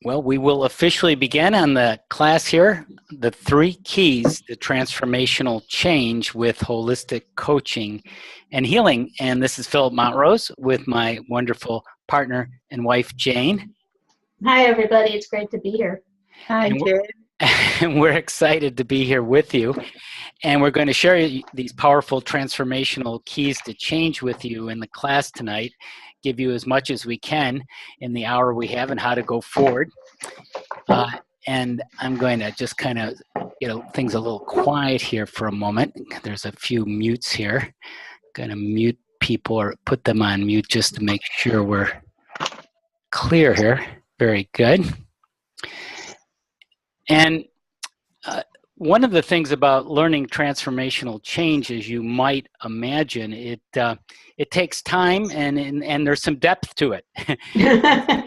Well, we will officially begin on the class here, the 3 keys to transformational change with holistic coaching and healing. And this is Philip Montrose with my wonderful partner and wife, Jane. Hi, everybody. It's great to be here. Hi, Jane. And we're excited to be here with you. And we're going to share these powerful transformational keys to change with you in the class tonight, give you as much as we can in the hour we have and how to go forward. And I'm going to just kind of get things a little quiet here for a moment. There's a few mutes here. I'm going to mute people or put them on mute just to make sure we're clear here. Very good. And one of the things about learning transformational change, as you might imagine, it takes time and there's some depth to it.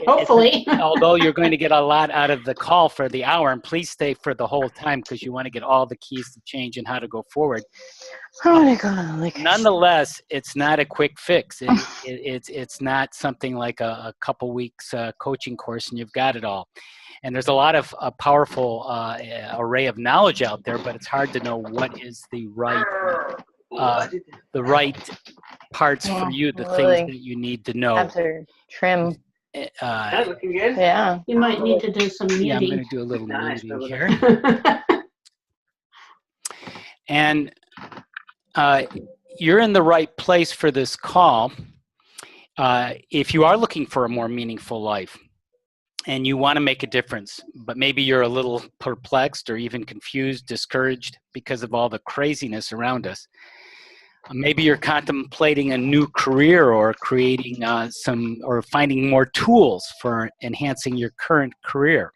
Hopefully. Although you're going to get a lot out of the call for the hour, and please stay for the whole time because you want to get all the keys to change and how to go forward. Oh my God! Nonetheless, it's not a quick fix. It's not something like a couple weeks coaching course and you've got it all. And there's a lot of powerful array of knowledge out there, but it's hard to know what is the right parts for you, the things that you need to know. Have to trim. That's looking good. Yeah. You might need to do some muting. Yeah, I'm going to do a little muting here. And you're in the right place for this call if you are looking for a more meaningful life. And you want to make a difference, but maybe you're a little perplexed or even confused, discouraged because of all the craziness around us. Maybe you're contemplating a new career or creating or finding more tools for enhancing your current career.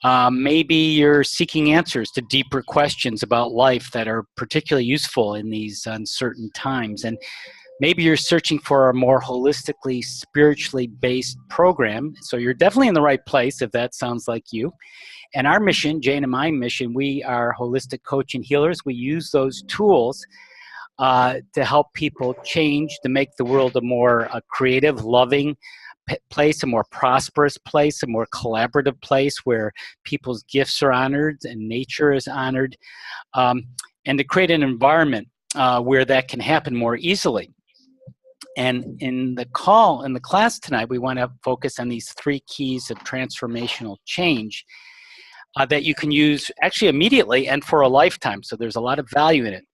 Maybe you're seeking answers to deeper questions about life that are particularly useful in these uncertain times. And maybe you're searching for a more holistically, spiritually based program. So you're definitely in the right place if that sounds like you. And our mission, Jane and my mission, we are holistic coach and healers. We use those tools to help people change, to make the world a more creative, loving place, a more prosperous place, a more collaborative place where people's gifts are honored and nature is honored, and to create an environment where that can happen more easily. And in the class tonight, we want to focus on these 3 keys of transformational change that you can use actually immediately and for a lifetime. So there's a lot of value in it.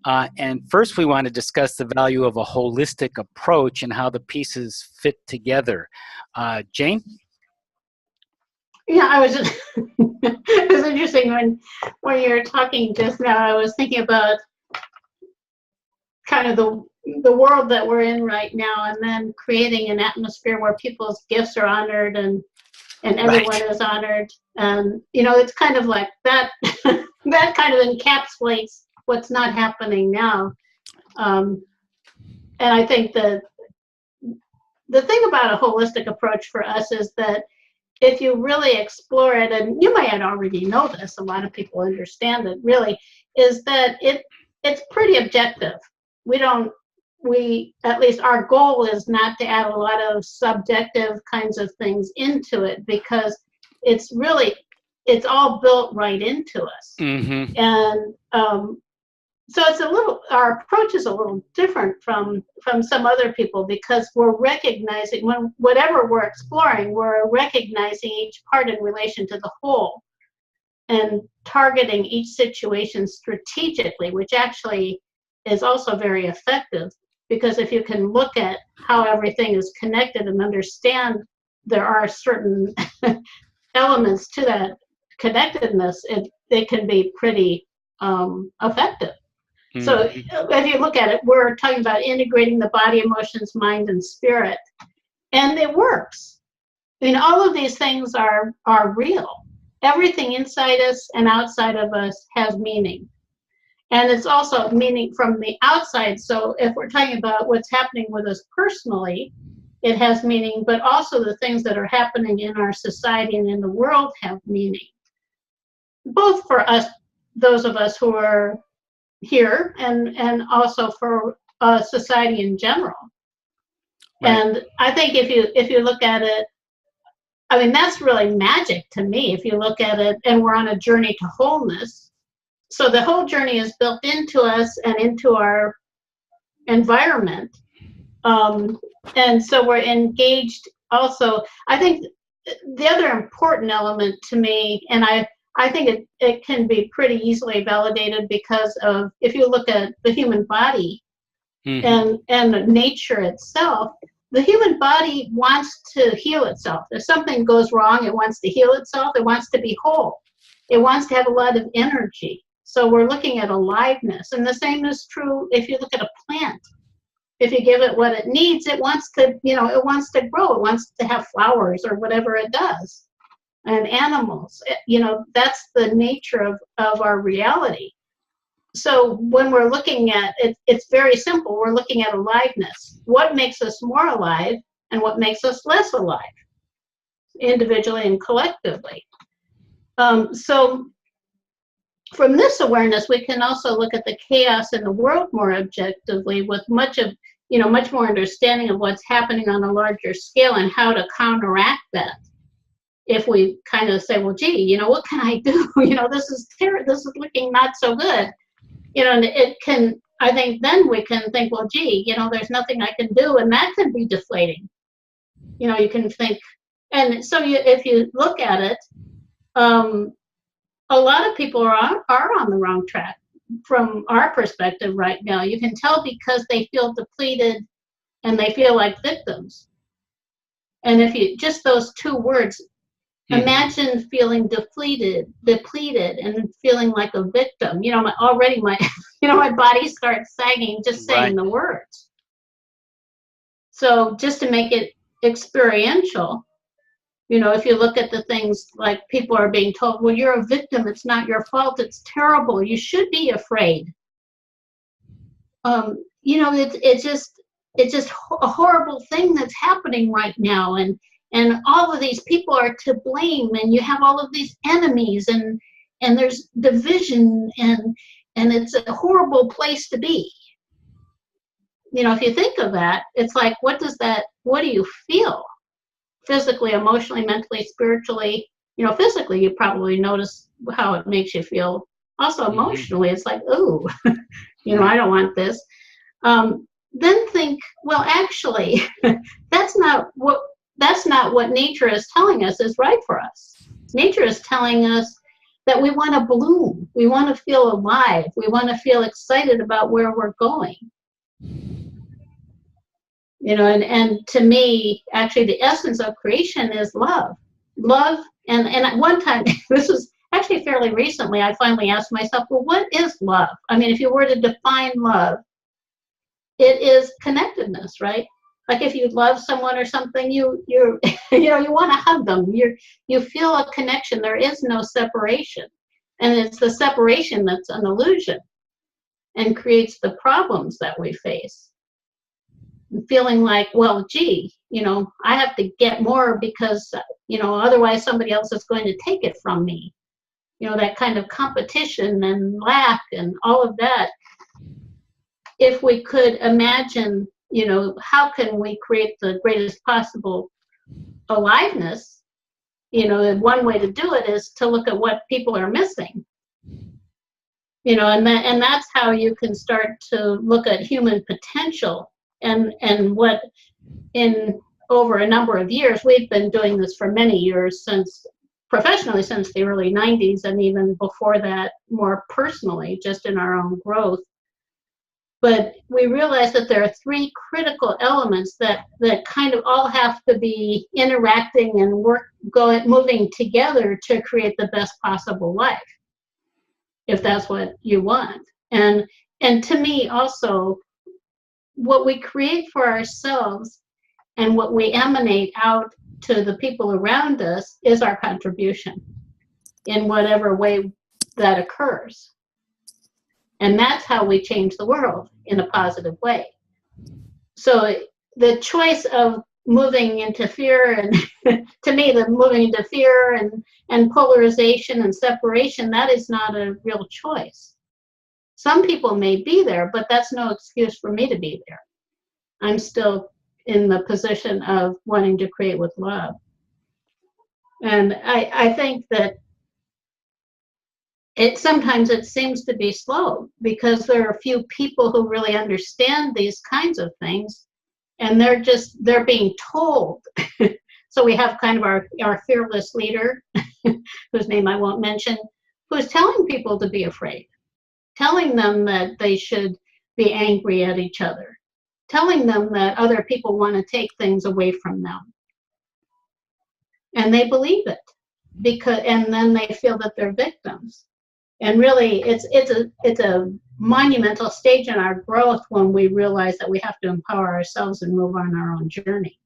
And first, we want to discuss the value of a holistic approach and how the pieces fit together. Jane? Yeah, it was interesting when you were talking just now. I was thinking about kind of the world that we're in right now, and then creating an atmosphere where people's gifts are honored and everyone is honored. And it's kind of like that. That kind of encapsulates what's not happening now. And I think that the thing about a holistic approach for us is that if you really explore it, and you might already know this, a lot of people understand it really, is that it's pretty objective. At least our goal is not to add a lot of subjective kinds of things into it, because it's all built right into us. Mm-hmm. And so our approach is a little different from some other people, because we're recognizing whatever we're exploring, we're recognizing each part in relation to the whole and targeting each situation strategically, which actually is also very effective, because if you can look at how everything is connected and understand there are certain elements to that connectedness, it can be pretty effective. Mm-hmm. So if you look at it, we're talking about integrating the body, emotions, mind, and spirit, and it works. All of these things are real. Everything inside us and outside of us has meaning. And it's also meaning from the outside. So if we're talking about what's happening with us personally, it has meaning, but also the things that are happening in our society and in the world have meaning. Both for us, those of us who are here, and also for society in general. Right. And I think if you look at it I mean, that's really magic to me if you look at it, and we're on a journey to wholeness. So the whole journey is built into us and into our environment. And so we're engaged also. I think the other important element to me, and I think it can be pretty easily validated because of, if you look at the human body and nature itself, the human body wants to heal itself. If something goes wrong, it wants to heal itself. It wants to be whole. It wants to have a lot of energy. So we're looking at aliveness. And the same is true if you look at a plant. If you give it what it needs, it wants to, it wants to grow. It wants to have flowers or whatever it does. And animals, that's the nature of our reality. So when we're looking at it, it's very simple. We're looking at aliveness. What makes us more alive and what makes us less alive, individually and collectively. So from this awareness, we can also look at the chaos in the world more objectively, with much more understanding of what's happening on a larger scale and how to counteract that. If we kind of say, well, gee, what can I do? This is looking not so good. And it can, I think then we can think, well, gee, there's nothing I can do, and that can be deflating. You can think, and so if you look at it, a lot of people are on the wrong track from our perspective right now. You can tell because they feel depleted and they feel like victims. And if you, just those two words, imagine feeling depleted and feeling like a victim. My body starts sagging just saying the words. So just to make it experiential, if you look at the things like people are being told, well, you're a victim, it's not your fault, it's terrible, you should be afraid. It's just a horrible thing that's happening right now, and all of these people are to blame, and you have all of these enemies, and there's division, and it's a horrible place to be. If you think of that, it's like, what do you feel? Physically, emotionally, mentally, spiritually. Physically, you probably notice how it makes you feel. Also emotionally, it's like, ooh, I don't want this. Then think, well, actually, that's not what nature is telling us is right for us. Nature is telling us that we want to bloom. We want to feel alive. We want to feel excited about where we're going. And to me, actually, the essence of creation is love. Love, and at one time, this was actually fairly recently, I finally asked myself, well, what is love? I mean, if you were to define love, it is connectedness, right? Like if you love someone or something, you want to hug them. You feel a connection. There is no separation. And it's the separation that's an illusion and creates the problems that we face. Feeling like, well, gee, I have to get more because, otherwise somebody else is going to take it from me. That kind of competition and lack and all of that. If we could imagine, how can we create the greatest possible aliveness? One way to do it is to look at what people are missing. And that's how you can start to look at human potential. And what in over a number of years, we've been doing this for many years, professionally since the early 90s, and even before that more personally, just in our own growth. But we realize that there are three critical elements that kind of all have to be interacting and moving together to create the best possible life, if that's what you want. And to me also, what we create for ourselves and what we emanate out to the people around us is our contribution in whatever way that occurs. And that's how we change the world in a positive way. So the choice of moving into fear, and to me, the moving into fear and polarization and separation, that is not a real choice. Some people may be there, but that's no excuse for me to be there. I'm still in the position of wanting to create with love. And I think that sometimes it seems to be slow because there are few people who really understand these kinds of things, and they're being told. So we have kind of our fearless leader, whose name I won't mention, who's telling people to be afraid, telling them that they should be angry at each other, telling them that other people want to take things away from them. And they believe it and then they feel that they're victims. And really, it's a monumental stage in our growth when we realize that we have to empower ourselves and move on our own journey.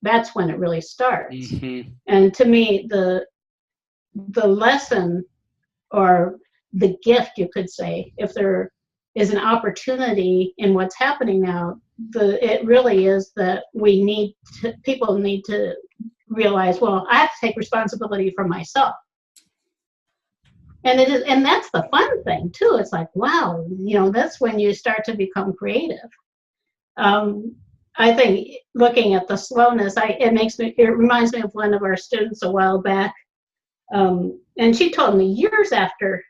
That's when it really starts. Mm-hmm. And to me, the lesson, or the gift, you could say, if there is an opportunity in what's happening now, it really is that people need to realize, well, I have to take responsibility for myself. And that's the fun thing too. It's like, wow, that's when you start to become creative. I think looking at the slowness, it reminds me of one of our students a while back. And she told me years after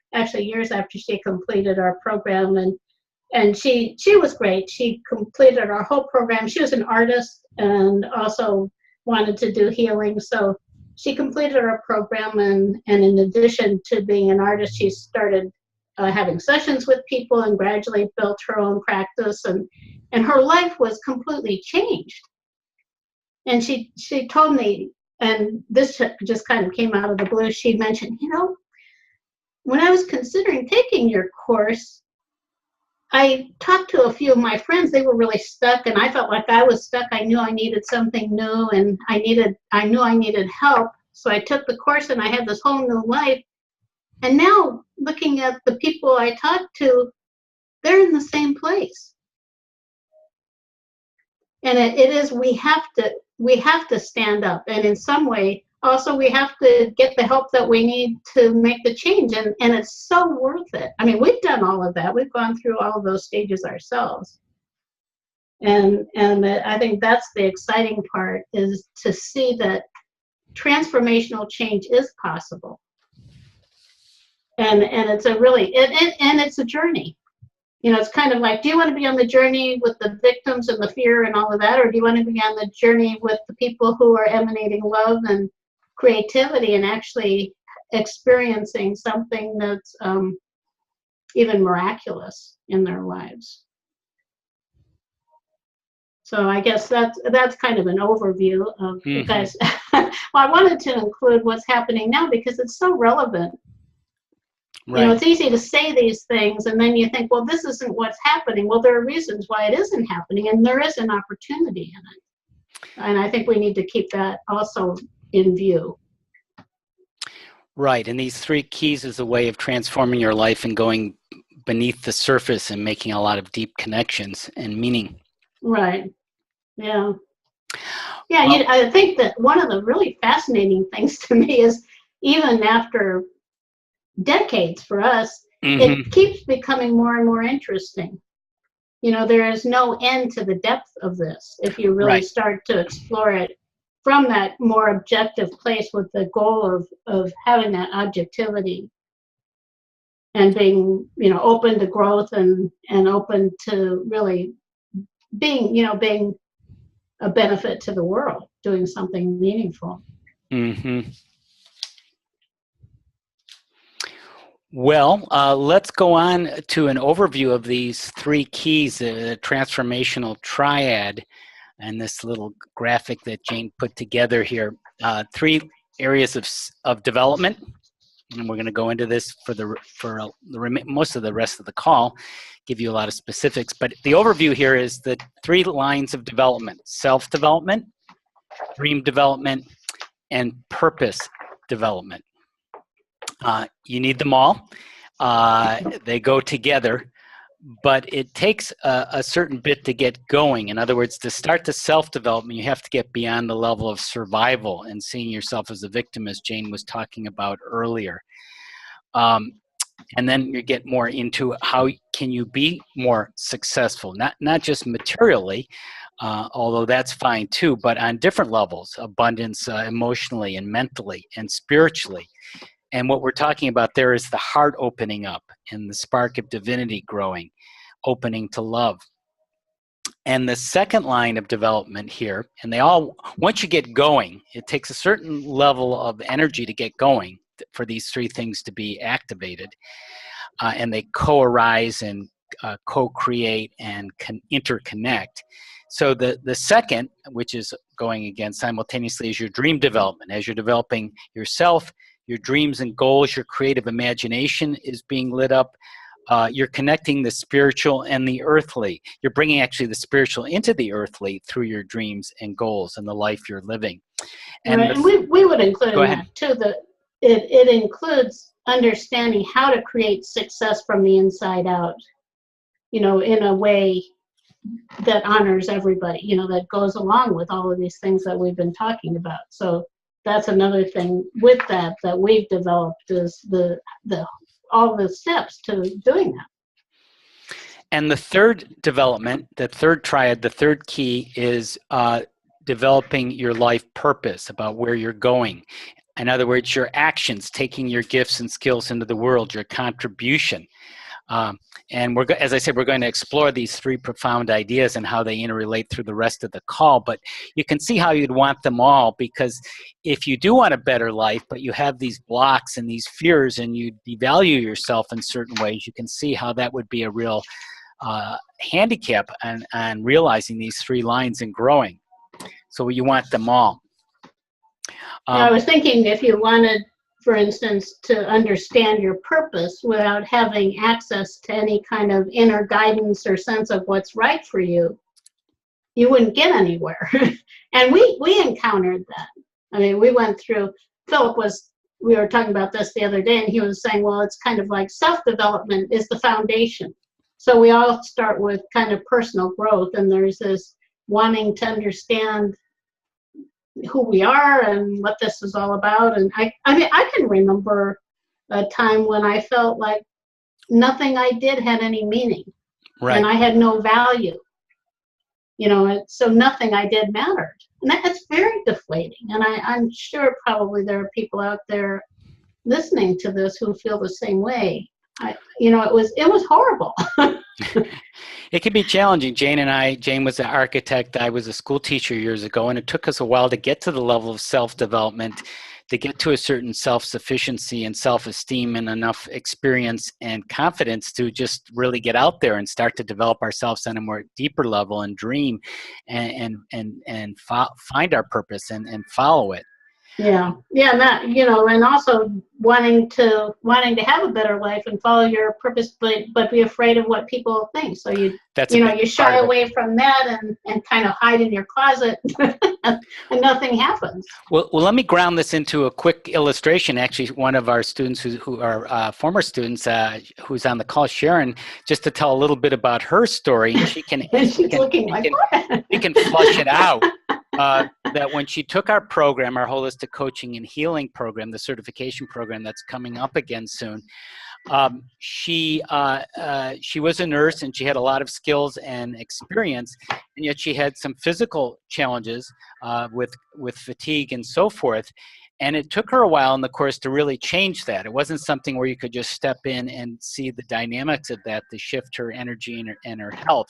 she completed our program, and she was great. She completed our whole program. She was an artist and also wanted to do healing. So she completed our program, and in addition to being an artist, she started having sessions with people and gradually built her own practice, and her life was completely changed. And she told me, and this just kind of came out of the blue, she mentioned, when I was considering taking your course, I talked to a few of my friends. They were really stuck, and I felt like I was stuck. I knew I needed something new, and I knew I needed help. So I took the course, and I had this whole new life. And now, looking at the people I talked to, they're in the same place. And it is, we have to stand up, and in some way, also we have to get the help that we need to make the change, and it's so worth it. I mean, we've done all of that. We've gone through all of those stages ourselves, and I think that's the exciting part, is to see that transformational change is possible, and it's it's a journey. It's kind of like, do you want to be on the journey with the victims and the fear and all of that, or do you want to be on the journey with the people who are emanating love and creativity and actually experiencing something that's even miraculous in their lives? So I guess that's kind of an overview of you guys. Well, I wanted to include what's happening now because it's so relevant. Right. It's easy to say these things, and then you think, well, this isn't what's happening. Well, there are reasons why it isn't happening, and there is an opportunity in it. And I think we need to keep that also in view. Right, and these 3 keys is a way of transforming your life and going beneath the surface and making a lot of deep connections and meaning. Right, yeah. Yeah, well, I think that one of the really fascinating things to me is, even after decades for us, it keeps becoming more and more interesting. There is no end to the depth of this if you really start to explore it from that more objective place, with the goal of having that objectivity and being open to growth and open to really being a benefit to the world, doing something meaningful. Well, let's go on to an overview of these 3 keys, the transformational triad, and this little graphic that Jane put together here. 3 areas of development, and we're going to go into this for most of the rest of the call, give you a lot of specifics. But the overview here is the 3 lines of development: self-development, dream development, and purpose development. You need them all. They go together, but it takes a certain bit to get going. In other words, to start the self-development, you have to get beyond the level of survival and seeing yourself as a victim, as Jane was talking about earlier. And then you get more into how can you be more successful, not just materially, although that's fine too, but on different levels, abundance emotionally and mentally and spiritually. And what we're talking about there is the heart opening up and the spark of divinity growing, opening to love. And the second line of development here, and once you get going, it takes a certain level of energy to get going for these three things to be activated. And they co-arise and co-create and interconnect. So the second, which is going again simultaneously, is your dream development. As you're developing yourself, your dreams and goals, your creative imagination is being lit up. You're connecting the spiritual and the earthly. You're bringing actually the spiritual into the earthly through your dreams and goals and the life you're living. And, right. And we would include in that too, that it includes understanding how to create success from the inside out, in a way that honors everybody, that goes along with all of these things that we've been talking about. So that's another thing with that we've developed is all the steps to doing that. And the third development, the third triad, the third key is developing your life purpose about where you're going. In other words, your actions, taking your gifts and skills into the world, your contribution. And as I said, we're going to explore these three profound ideas and how they interrelate through the rest of the call. But you can see how you'd want them all, because if you do want a better life, but you have these blocks and these fears and you devalue yourself in certain ways, you can see how that would be a real handicap on realizing these three lines and growing. So you want them all. I was thinking if you wanted, for instance, to understand your purpose without having access to any kind of inner guidance or sense of what's right for you, you wouldn't get anywhere. And we encountered that. I mean, we went through, we were talking about this the other day, and he was saying, well, it's kind of like self-development is the foundation. So we all start with kind of personal growth, and there's this wanting to understand who we are and what this is all about. And I mean, I can remember a time when I felt like nothing I did had any meaning, right, and I had no value. So nothing I did mattered, and that's very deflating. And I'm sure probably there are people out there listening to this who feel the same way. It was horrible. It can be challenging. Jane was an architect. I was a school teacher years ago, and it took us a while to get to the level of self-development, to get to a certain self-sufficiency and self-esteem and enough experience and confidence to just really get out there and start to develop ourselves on a more deeper level and dream and find our purpose and follow it. Yeah, that, and also wanting to have a better life and follow your purpose, but be afraid of what people think. So you shy away from that and kind of hide in your closet, and nothing happens. Well, let me ground this into a quick illustration. Actually, one of our students who are former students, who's on the call, Sharon, just to tell a little bit about her story, and she can we can flush it out. That when she took our program, our holistic coaching and healing program, the certification program that's coming up again soon, she was a nurse and she had a lot of skills and experience, and yet she had some physical challenges with fatigue and so forth. And it took her a while in the course to really change that. It wasn't something where you could just step in and see the dynamics of that to shift her energy and her health.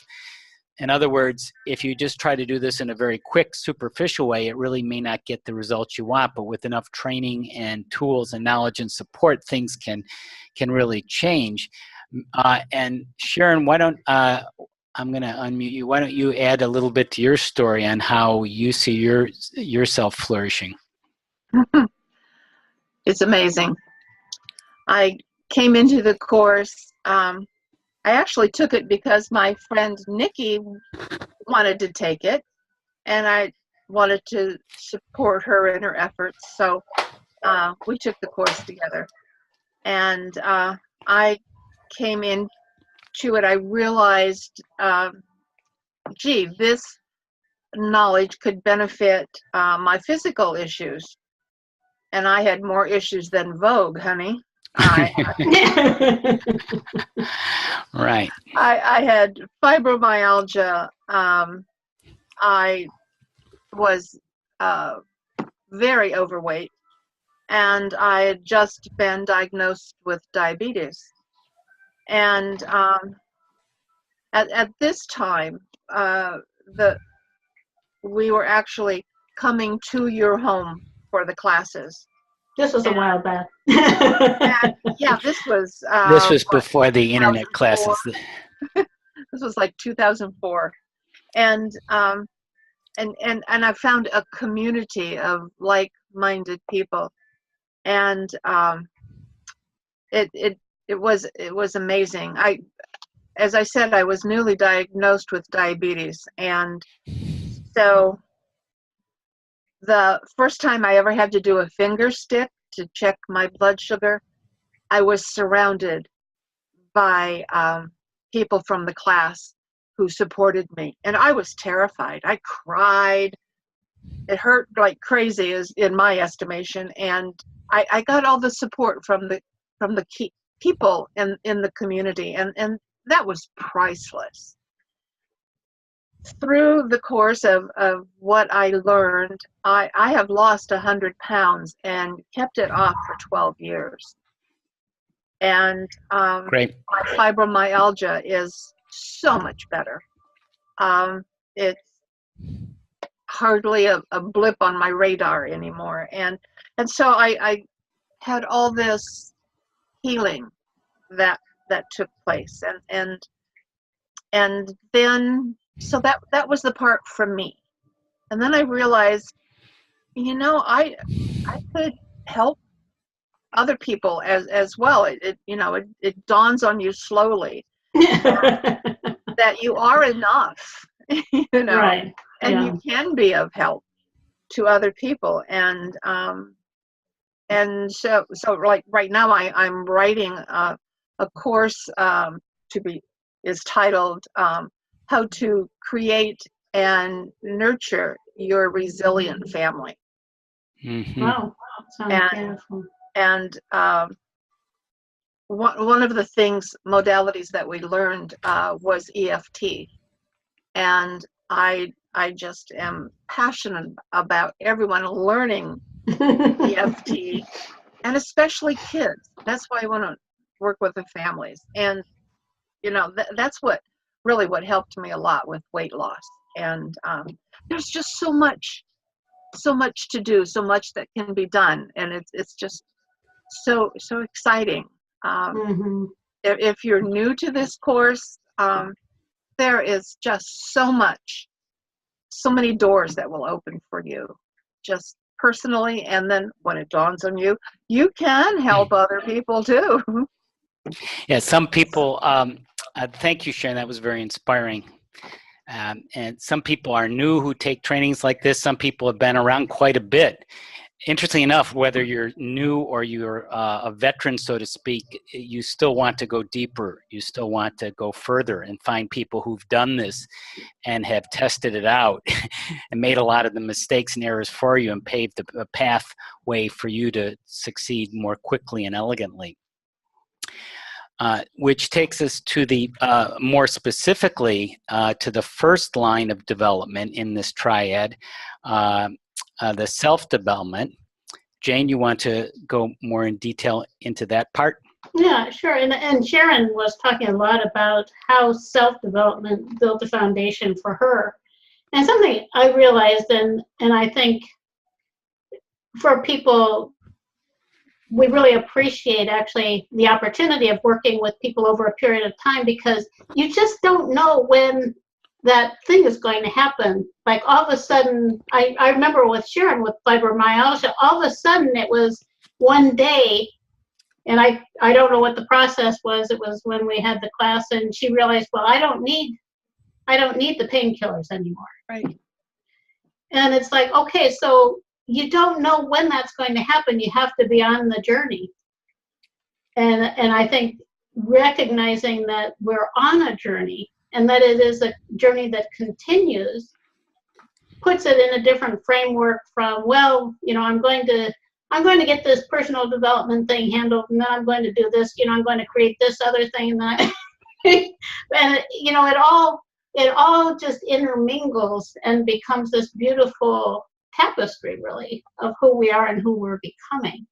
In other words, if you just try to do this in a very quick, superficial way, it really may not get the results you want. But with enough training and tools and knowledge and support, things can really change. And Sharon, why don't I'm going to unmute you. Why don't you add a little bit to your story on how you see yourself flourishing? It's amazing. I came into the course. I actually took it because my friend Nikki wanted to take it, and I wanted to support her in her efforts. So we took the course together. And I came into it, I realized, this knowledge could benefit my physical issues. And I had more issues than Vogue, honey. Right. I had fibromyalgia, I was very overweight, and I had just been diagnosed with diabetes. And at this time, we were actually coming to your home for the classes. This was a while back. Yeah, this was before the internet classes. This was like 2004, and I found a community of like-minded people, and it was amazing. As I said, I was newly diagnosed with diabetes, and so the first time I ever had to do a finger stick to check my blood sugar, I was surrounded by people from the class who supported me, and I was terrified. I cried. It hurt like crazy, in my estimation, and I got all the support from the people in the community, and that was priceless. Through the course of what I learned, I have lost 100 pounds and kept it off for 12 years. And Great. my fibromyalgia is so much better. It's hardly a blip on my radar anymore. And so I had all this healing that took place. And then, so that was the part for me. And then I realized, I could help other people as well. It dawns on you slowly that you are enough, Right. and you can be of help to other people. And so like right now I'm writing a course is titled How to Create and Nurture Your Resilient Family. Mm-hmm. Wow, sounds beautiful. And one of the modalities that we learned was EFT. And I just am passionate about everyone learning EFT, and especially kids. That's why I want to work with the families. And that's what helped me a lot with weight loss. And there's just so much to do, so much that can be done, and it's just so exciting. If you're new to this course, there is just so many doors that will open for you, just personally, and then when it dawns on you, you can help other people too. Yeah, some people, thank you, Sharon, that was very inspiring. And some people are new who take trainings like this. Some people have been around quite a bit. Interestingly enough, whether you're new or you're a veteran, so to speak, you still want to go deeper. You still want to go further and find people who've done this and have tested it out and made a lot of the mistakes and errors for you and paved a pathway for you to succeed more quickly and elegantly. Which takes us to the more specifically to the first line of development in this triad, the self-development. Jane, you want to go more in detail into that part? Yeah, sure. And Sharon was talking a lot about how self-development built a foundation for her. And something I realized, and I think for people, we really appreciate actually the opportunity of working with people over a period of time, because you just don't know when that thing is going to happen. Like all of a sudden, I remember with Sharon with fibromyalgia, all of a sudden it was one day, and I don't know what the process was. It was when we had the class, and she realized, well, I don't need the painkillers anymore. Right. And it's like, okay, so you don't know when that's going to happen. You have to be on the journey. And I think recognizing that we're on a journey and that it is a journey that continues puts it in a different framework from, well, I'm going to get this personal development thing handled, and then I'm going to do this, I'm going to create this other thing, and then and it all it all just intermingles and becomes this beautiful tapestry, really, of who we are and who we're becoming.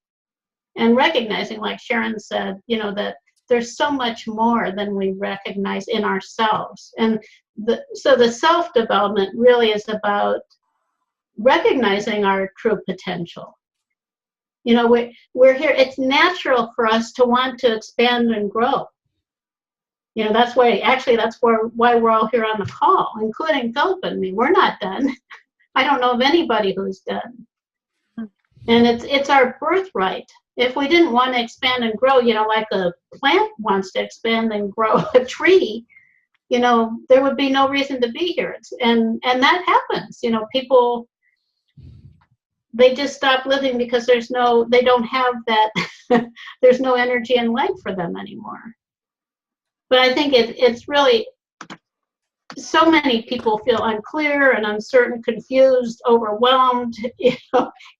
And recognizing, like Sharon said, that there's so much more than we recognize in ourselves. And so the self-development really is about recognizing our true potential. We're here. It's natural for us to want to expand and grow. That's why we're all here on the call, including Philip and me. We're not done. I don't know of anybody who's done. And it's our birthright. If we didn't want to expand and grow, like a plant wants to expand and grow a tree, there would be no reason to be here. And that happens. People, they just stop living because they don't have that, there's no energy and light for them anymore. But I think it's really, so many people feel unclear and uncertain, confused, overwhelmed,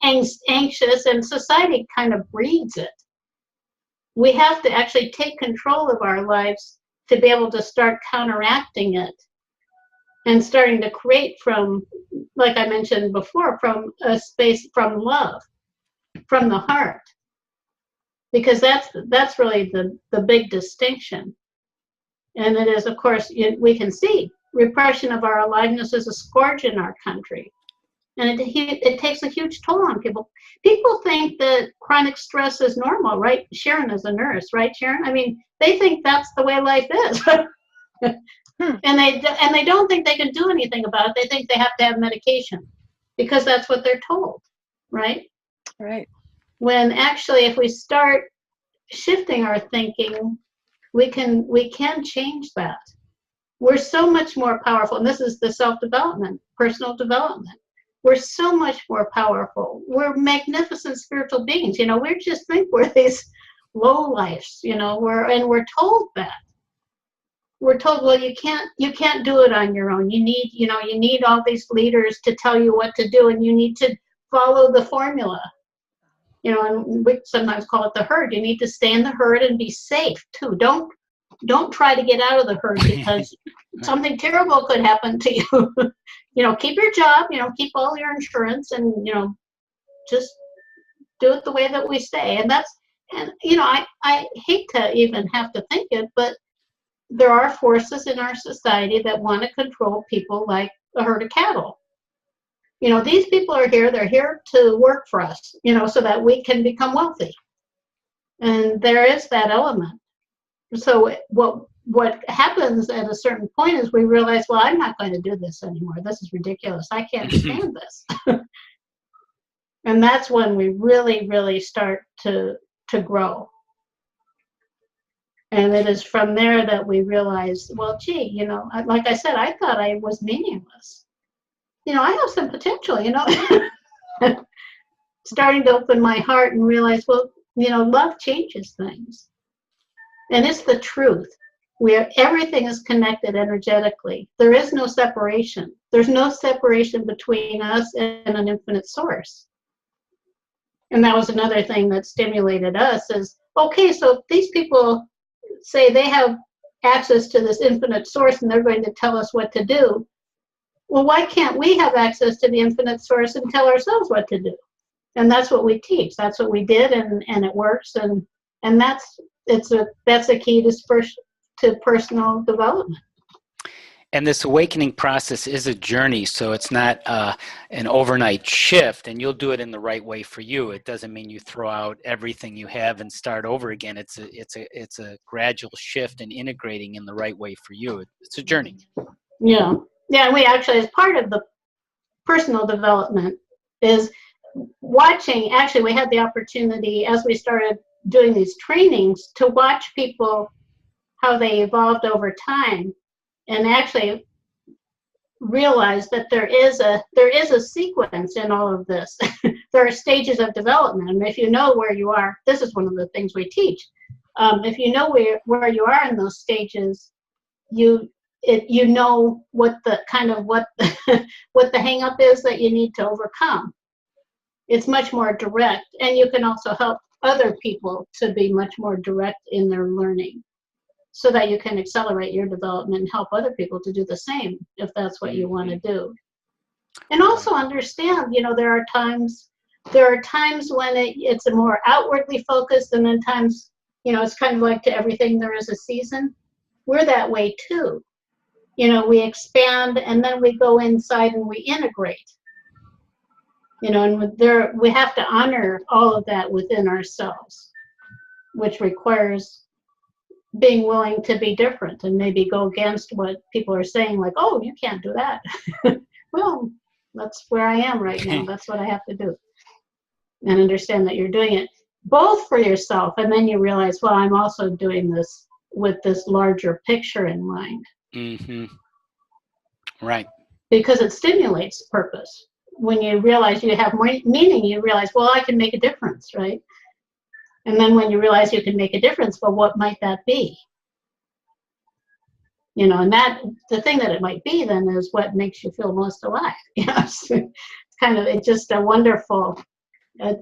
anxious, and society kind of breeds it. We have to actually take control of our lives to be able to start counteracting it and starting to create from, like I mentioned before, from a space from love, from the heart. Because that's really the big distinction. And it is, of course, we can see repression of our aliveness is a scourge in our country. And it takes a huge toll on people. People think that chronic stress is normal, right? Sharon is a nurse, right, Sharon? I mean, they think that's the way life is. And they don't think they can do anything about it. They think they have to have medication because that's what they're told, right? Right. When actually, if we start shifting our thinking, we can change that. We're so much more powerful, and this is the self-development, personal development. We're so much more powerful. We're magnificent spiritual beings. We just think we're these low lives. We're told that. We're told, well, you can't do it on your own. You need all these leaders to tell you what to do, and you need to follow the formula. And we sometimes call it the herd. You need to stay in the herd and be safe too. Don't try to get out of the herd because something terrible could happen to you. Keep your job, keep all your insurance, and just do it the way that we say. And I hate to even have to think it, but there are forces in our society that want to control people like a herd of cattle. These people are here, they're here to work for us, so that we can become wealthy. And there is that element. So what happens at a certain point is we realize, well, I'm not going to do this anymore. This is ridiculous. I can't stand this. And that's when we really, really start to grow. And it is from there that we realize, well, gee, like I said, I thought I was meaningless. I have some potential, starting to open my heart and realize, well, love changes things. And it's the truth. Everything is connected energetically. There is no separation. There's no separation between us and an infinite source. And that was another thing that stimulated us is, okay, so if these people say they have access to this infinite source and they're going to tell us what to do, well, why can't we have access to the infinite source and tell ourselves what to do? And that's what we teach. That's what we did, and it works. And that's a key to personal development. And this awakening process is a journey, so it's not an overnight shift, and you'll do it in the right way for you. It doesn't mean you throw out everything you have and start over again. It's a gradual shift and integrating in the right way for you. It's a journey. Yeah. Yeah, we actually, as part of the personal development, is watching. Actually, we had the opportunity, as we started doing these trainings, to watch people, how they evolved over time, and actually realize that there is a sequence in all of this. There are stages of development, and if you know where you are, this is one of the things we teach. If you know where you are in those stages, you know what the hang up is that you need to overcome. It's much more direct, and you can also help other people to be much more direct in their learning. so that you can accelerate your development and help other people to do the same if that's what you want to do. And also understand, there are times when it's a more outwardly focused, and then times, it's kind of like to everything there is a season. We're that way too. We expand and then we go inside and we integrate. And we have to honor all of that within ourselves, which requires being willing to be different and maybe go against what people are saying, like, oh, you can't do that. Well, that's where I am right now. That's what I have to do. And understand that you're doing it both for yourself, and then you realize, well, I'm also doing this with this larger picture in mind. Mm-hmm. Right. Because it stimulates purpose. When you realize you have more meaning, you realize, well, I can make a difference, right? And then when you realize you can make a difference, well, what might that be? And that the thing that it might be then is what makes you feel most alive. It's it's just a wonderful,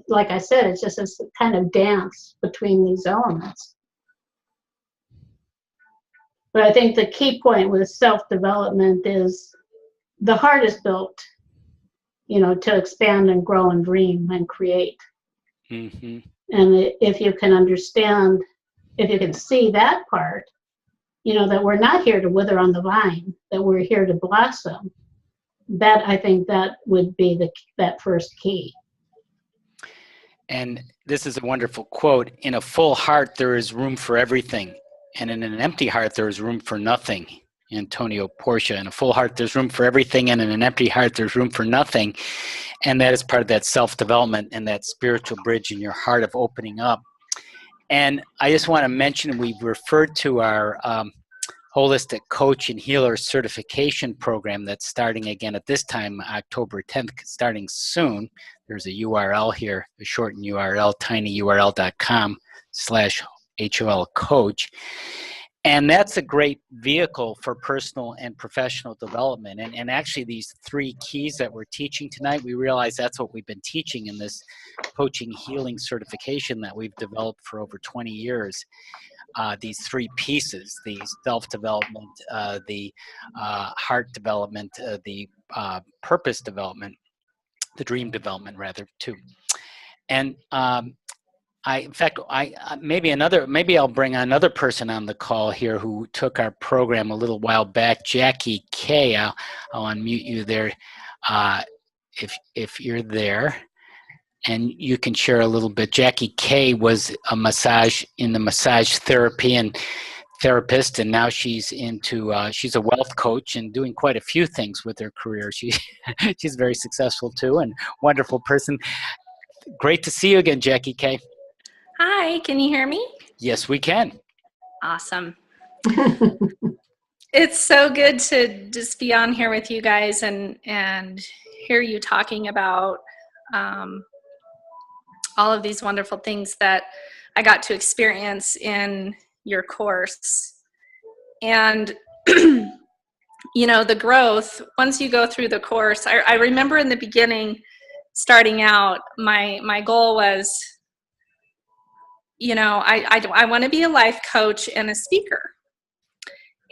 like I said, it's just this kind of dance between these elements. But I think the key point with self-development is the heart is built, to expand and grow and dream and create. Mm-hmm. And if you can understand, if you can see that part, that we're not here to wither on the vine, that we're here to blossom, I think that would be that first key. And this is a wonderful quote. In a full heart, there is room for everything. And in an empty heart, there is room for nothing. Antonio Portia. In a full heart, there's room for everything. And in an empty heart, there's room for nothing. And that is part of that self-development and that spiritual bridge in your heart of opening up. And I just want to mention, we've referred to our Holistic Coach and Healer Certification Program that's starting again at this time, October 10th, starting soon. There's a URL here, a shortened URL, tinyurl.com/HOL coach. And that's a great vehicle for personal and professional development. And actually these 3 keys that we're teaching tonight, we realize that's what we've been teaching in this coaching healing certification that we've developed for over 20 years. These 3 pieces, the self-development, the heart development, the purpose development, the dream development rather, too. And maybe I'll bring another person on the call here who took our program a little while back, Jackie K. I'll unmute you there if you're there. And you can share a little bit. Jackie K was a massage therapy and therapist, and now she's she's a wealth coach and doing quite a few things with her career. She's very successful too, and wonderful person. Great to see you again, Jackie K. Hi, can you hear me? Yes, we can. Awesome. It's so good to just be on here with you guys and hear you talking about all of these wonderful things that I got to experience in your course. And, the growth, once you go through the course, I remember in the beginning, starting out, my goal was, I want to be a life coach and a speaker.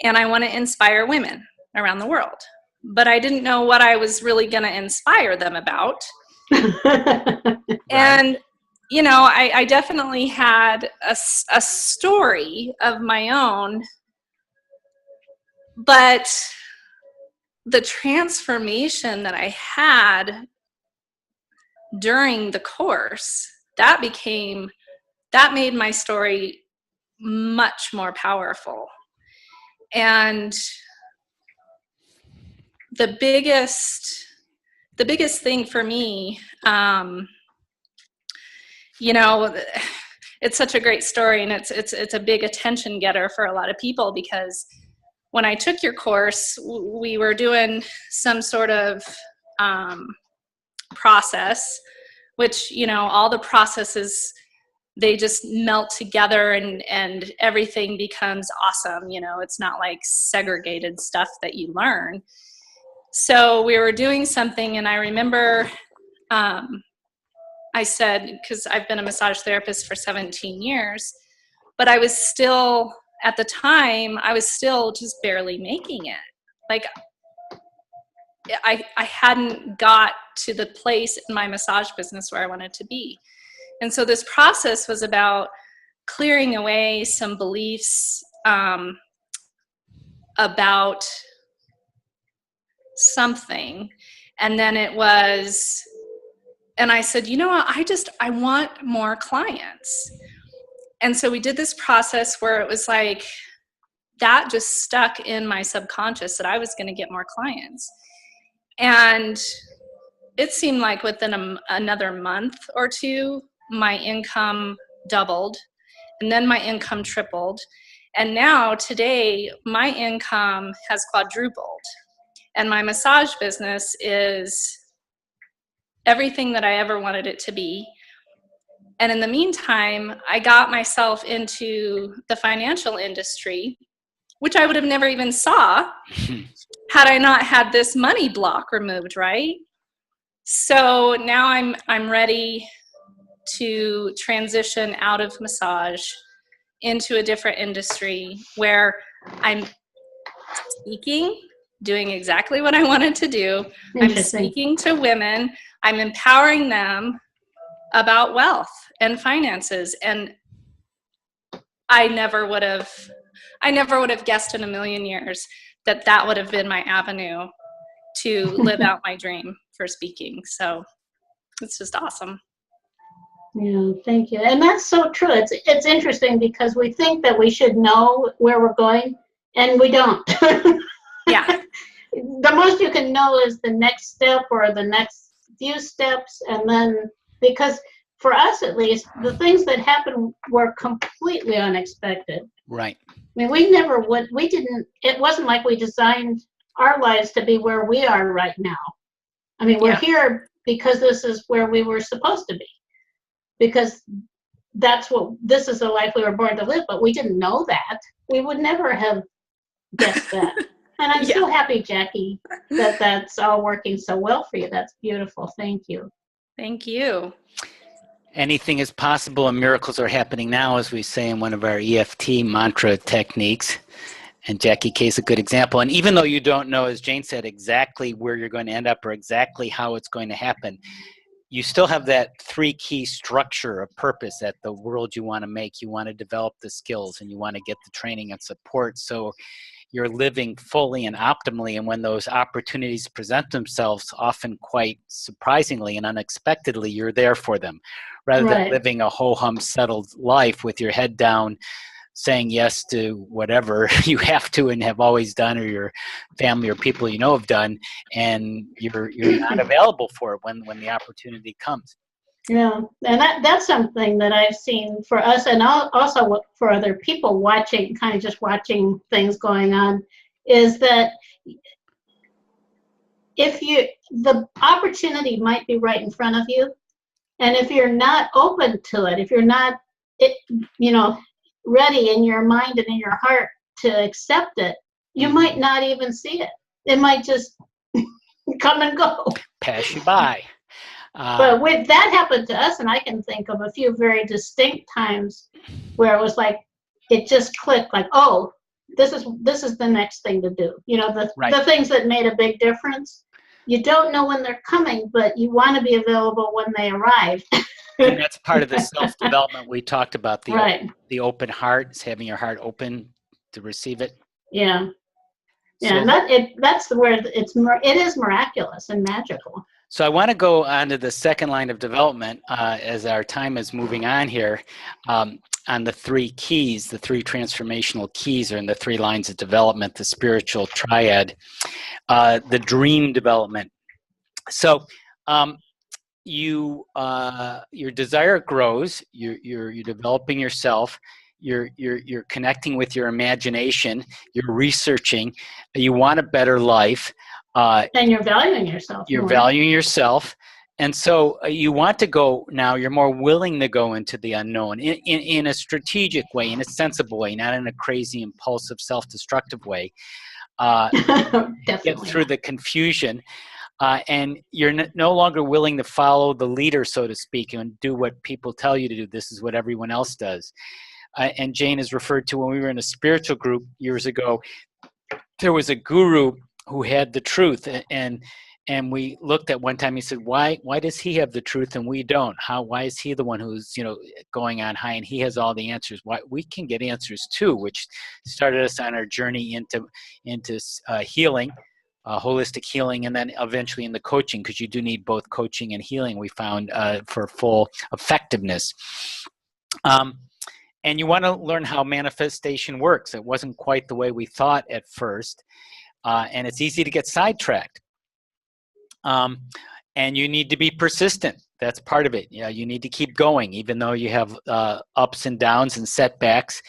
And I want to inspire women around the world. But I didn't know what I was really going to inspire them about. And I definitely had a story of my own, but the transformation that I had during the course, that made my story much more powerful. And the biggest thing for me, it's such a great story, and it's a big attention getter for a lot of people, because when I took your course, we were doing some sort of process, which, all the processes, they just melt together and everything becomes awesome. It's not like segregated stuff that you learn. So we were doing something, and I remember I said, because I've been a massage therapist for 17 years, but I was still at the time, I was still just barely making it. Like, I hadn't got to the place in my massage business where I wanted to be. And so this process was about clearing away some beliefs about something. And then it was, and I said, you know what, I want more clients. And so we did this process where it was like, that just stuck in my subconscious that I was going to get more clients. And it seemed like within another month or two, my income doubled, and then my income tripled. And now today, my income has quadrupled. And my massage business is everything that I ever wanted it to be. And in the meantime, I got myself into the financial industry, which I would have never even saw had I not had this money block removed, right? So now I'm ready to transition out of massage into a different industry where I'm speaking, doing exactly what I wanted to do. I'm speaking to women. I'm empowering them about wealth and finances. And I never would have guessed in a million years that would have been my avenue to live out my dream for speaking. So it's just awesome. Yeah, thank you. And that's so true. It's interesting because we think that we should know where we're going, and we don't. Yeah. The most you can know is the next step or the next few steps, and then, because for us at least, the things that happened were completely unexpected. Right. I mean, it wasn't like we designed our lives to be where we are right now. I mean, we're here because this is where we were supposed to be. Because this is the life we were born to live, but we didn't know that. We would never have guessed that. And I'm so happy, Jackie, that that's all working so well for you. That's beautiful. Thank you. Thank you. Anything is possible and miracles are happening now, as we say in one of our EFT mantra techniques. And Jackie K is a good example. And even though you don't know, as Jane said, exactly where you're going to end up or exactly how it's going to happen, you still have that 3 key structure of purpose at the world you want to make. You want to develop the skills and you want to get the training and support. So you're living fully and optimally. And when those opportunities present themselves, often quite surprisingly and unexpectedly, you're there for them. Rather than living a ho-hum settled life with your head down, saying yes to whatever you have to and have always done, or your family or people you know have done, and you're not available for it when the opportunity comes. Yeah, and that's something that I've seen for us, and also for other people watching things going on, is that the opportunity might be right in front of you, and if you're not open to it, if you're not, ready in your mind and in your heart to accept it, you might not even see it. It might just come and go. Pass you by. But with that happened to us, and I can think of a few very distinct times where it was like, it just clicked, like, oh, this is the next thing to do. The things that made a big difference. You don't know when they're coming, but you want to be available when they arrive. And that's part of the self-development we talked about, the open heart, is having your heart open to receive it. Yeah. Yeah, so, and that's where it is miraculous and magical. So I want to go on to the second line of development as our time is moving on here, on the 3 keys, the 3 transformational keys are in the 3 lines of development, the spiritual triad, the dream development. So your desire grows, you're developing yourself, you're connecting with your imagination, you're researching, you want a better life. And you're valuing yourself. You're valuing yourself. And so you want to go now, you're more willing to go into the unknown in a strategic way, in a sensible way, not in a crazy, impulsive, self-destructive way. Get through the confusion. And you're no longer willing to follow the leader, so to speak, and do what people tell you to do. This is what everyone else does. and Jane has referred to when we were in a spiritual group years ago, there was a guru who had the truth, and we looked at one time. He said, "Why does he have the truth and we don't? Why is he the one who's going on high and he has all the answers? Why we can get answers too?" Which started us on our journey into healing, holistic healing, and then eventually in the coaching, because you do need both coaching and healing. We found for full effectiveness. And you want to learn how manifestation works. It wasn't quite the way we thought at first, and it's easy to get sidetracked. And you need to be persistent. That's part of it. You need to keep going, even though you have ups and downs and setbacks.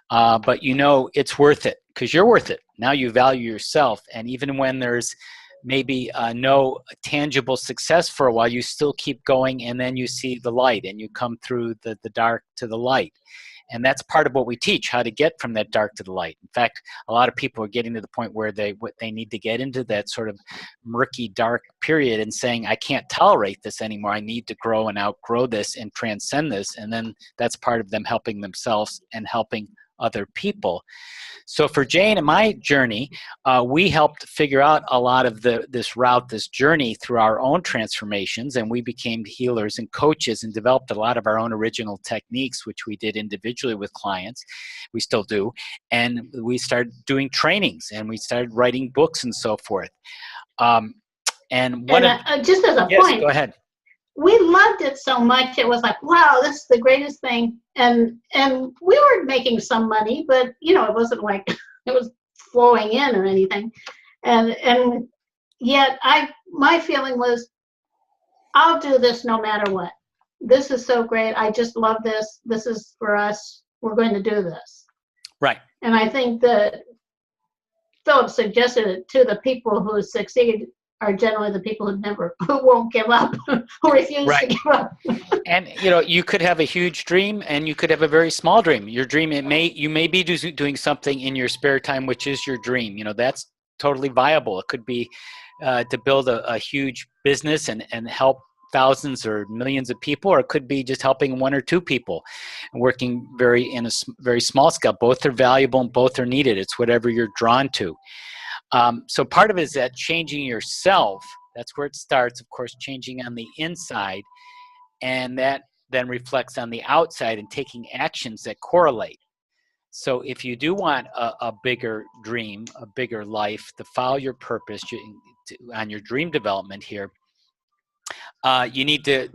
But it's worth it, because you're worth it. Now you value yourself, and even when there's maybe no tangible success for a while, you still keep going, and then you see the light, and you come through the dark to the light. And that's part of what we teach, how to get from that dark to the light. In fact, a lot of people are getting to the point where they need to get into that sort of murky, dark period and saying, I can't tolerate this anymore. I need to grow and outgrow this and transcend this. And then that's part of them helping themselves and helping other people. So for Jane and my journey, we helped figure out a lot of this journey through our own transformations, and we became healers and coaches and developed a lot of our own original techniques, which we did individually with clients. We still do. And we started doing trainings, and we started writing books and so forth. Just as a yes, point, go ahead. We loved it so much. It was like, wow, this is the greatest thing. And we were making some money, but it wasn't like it was flowing in or anything. And yet my feeling was, I'll do this no matter what. This is so great. I just love this. This is for us. We're going to do this. Right. And I think that Philip suggested it too. The people who succeed are generally the people who won't give up, who refuse to give up. And you could have a huge dream, and you could have a very small dream. Your dream, you may be doing something in your spare time, which is your dream. That's totally viable. It could be to build a huge business and help thousands or millions of people, or it could be just helping one or two people, working in a very small scale. Both are valuable and both are needed. It's whatever you're drawn to. So part of it is that changing yourself, that's where it starts, of course, changing on the inside, and that then reflects on the outside and taking actions that correlate. So if you do want a bigger dream, a bigger life, to follow your purpose on your dream development here, you need to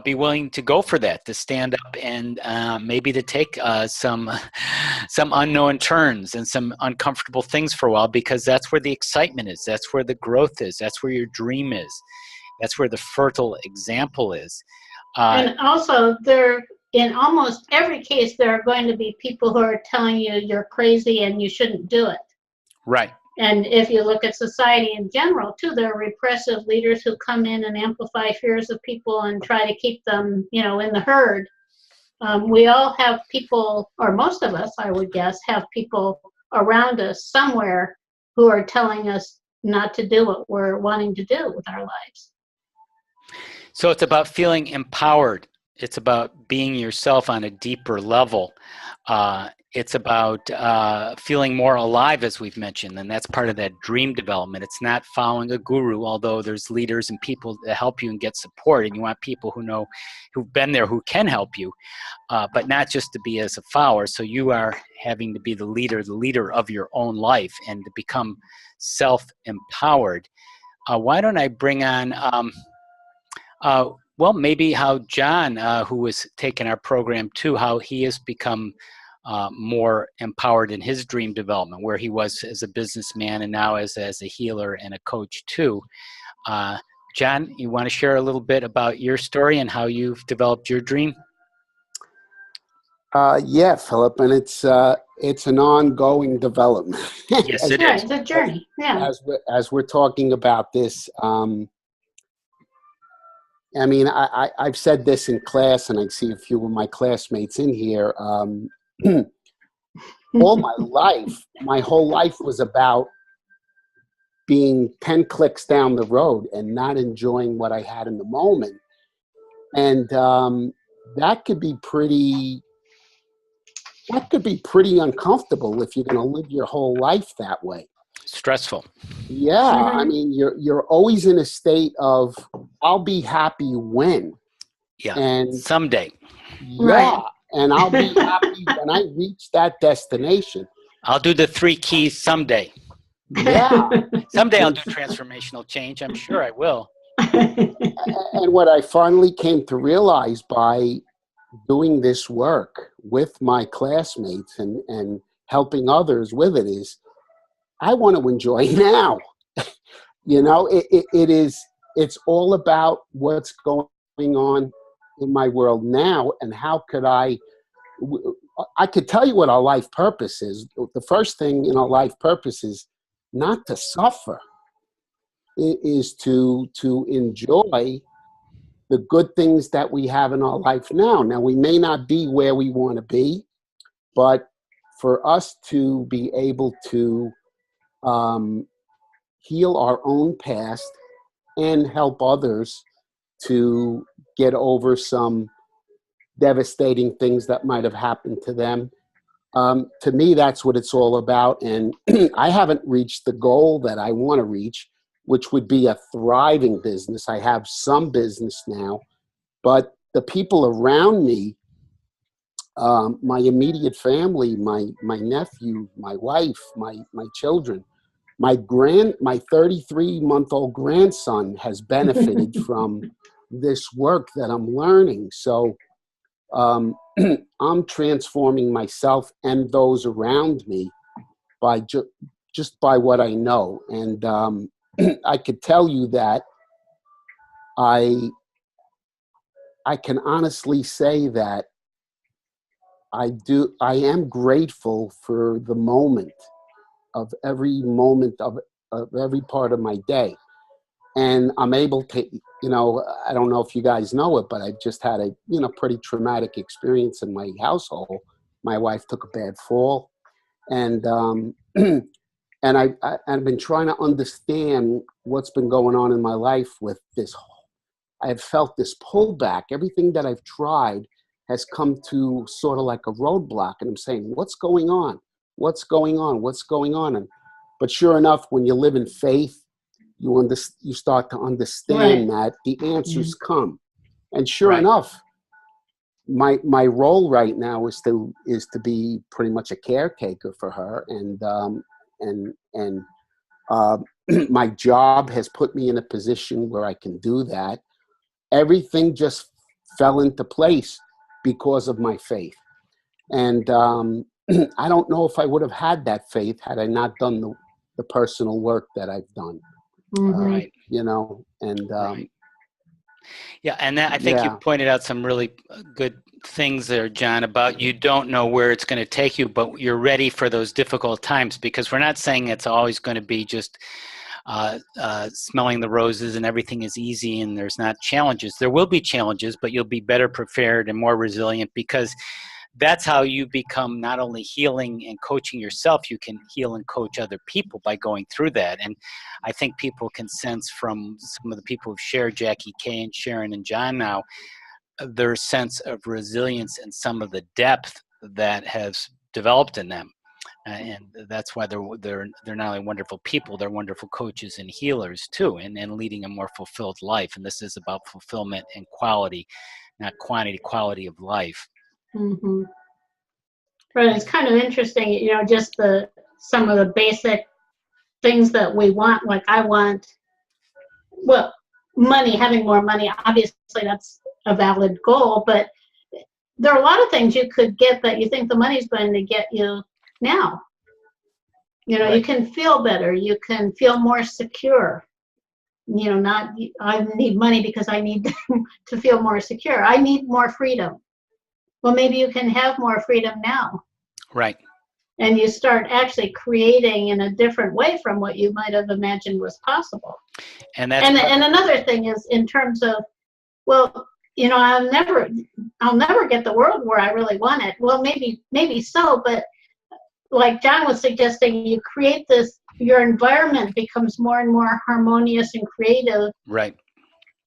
be willing to go for that, to stand up and maybe to take some unknown turns and some uncomfortable things for a while, because that's where the excitement is. That's where the growth is. That's where your dream is. That's where the fertile example is. And also, in almost every case, there are going to be people who are telling you you're crazy and you shouldn't do it. Right. And if you look at society in general, too, there are repressive leaders who come in and amplify fears of people and try to keep them, in the herd. We all have people, or most of us, I would guess, have people around us somewhere who are telling us not to do what we're wanting to do with our lives. So it's about feeling empowered. It's about being yourself on a deeper level. It's about feeling more alive, as we've mentioned, and that's part of that dream development. It's not following a guru, although there's leaders and people that help you and get support, and you want people who've been there, who can help you, but not just to be as a follower. So you are having to be the leader of your own life, and to become self-empowered. Why don't I bring on maybe how John, who was taking our program too, how he has become more empowered in his dream development, where he was as a businessman and now as a healer and a coach too. John, you want to share a little bit about your story and how you've developed your dream? Yeah, Philip, and it's an ongoing development. Yes, it is. It's a journey. Yeah. As we're talking about this, I've said this in class, and I see a few of my classmates in here. All my whole life was about being 10 clicks down the road and not enjoying what I had in the moment. And that could be pretty that could be pretty uncomfortable if you're going to live your whole life that way. Stressful. Yeah, I mean, you're always in a state of, I'll be happy when. Yeah. And someday. Yeah. Right. And I'll be happy when I reach that destination. I'll do the 3 keys someday. Yeah. Someday I'll do transformational change. I'm sure I will. And what I finally came to realize by doing this work with my classmates and helping others with it is, I want to enjoy now. You know, it's all about what's going on in my world now, and how could I could tell you what our life purpose is. The first thing in our life purpose is not to suffer. It is to enjoy the good things that we have in our life now. Now, we may not be where we want to be, but for us to be able to heal our own past and help others to get over some devastating things that might have happened to them. To me, that's what it's all about. And I haven't reached the goal that I want to reach, which would be a thriving business. I have some business now, but the people around me, my immediate family, my nephew, my wife, my children, my 33-month-old grandson has benefited from this work that I'm learning. So I'm transforming myself and those around me by just by what I know. And I could tell you that I can honestly say that I am grateful for the moment of every part of my day. And I'm able to, I don't know if you guys know it, but I've just had a, pretty traumatic experience in my household. My wife took a bad fall, and and I've been trying to understand what's been going on in my life with this. I've felt this pullback. Everything that I've tried has come to sort of like a roadblock, and I'm saying, what's going on? What's going on? What's going on? But sure enough, when you live in faith, you start to understand that the answers come. And sure enough, my role right now is to be pretty much a caretaker for her, and my job has put me in a position where I can do that. Everything just fell into place because of my faith. And I don't know if I would have had that faith had I not done the personal work that I've done. Right. And yeah, and I think you pointed out some really good things there, John, about you don't know where it's going to take you, but you're ready for those difficult times, because we're not saying it's always going to be just smelling the roses and everything is easy and there's not challenges. There will be challenges, but you'll be better prepared and more resilient, because that's how you become not only healing and coaching yourself, you can heal and coach other people by going through that. And I think people can sense from some of the people who've shared, Jackie Kay and Sharon and John now, their sense of resilience and some of the depth that has developed in them. And that's why they're not only wonderful people, they're wonderful coaches and healers too, and leading a more fulfilled life. And this is about fulfillment and quality, not quantity, quality of life. Mm-hmm. Right, it's kind of interesting, just some of the basic things that we want. Like I want, money, having more money. Obviously, that's a valid goal, but there are a lot of things you could get that you think the money's going to get you now. You can feel better. You can feel more secure. Not I need money because I need to feel more secure. I need more freedom. Well, maybe you can have more freedom now. Right. And you start actually creating in a different way from what you might have imagined was possible. And another thing is in terms of, I'll never get the world where I really want it. Well, maybe so, but like John was suggesting, you create this, your environment becomes more and more harmonious and creative. Right.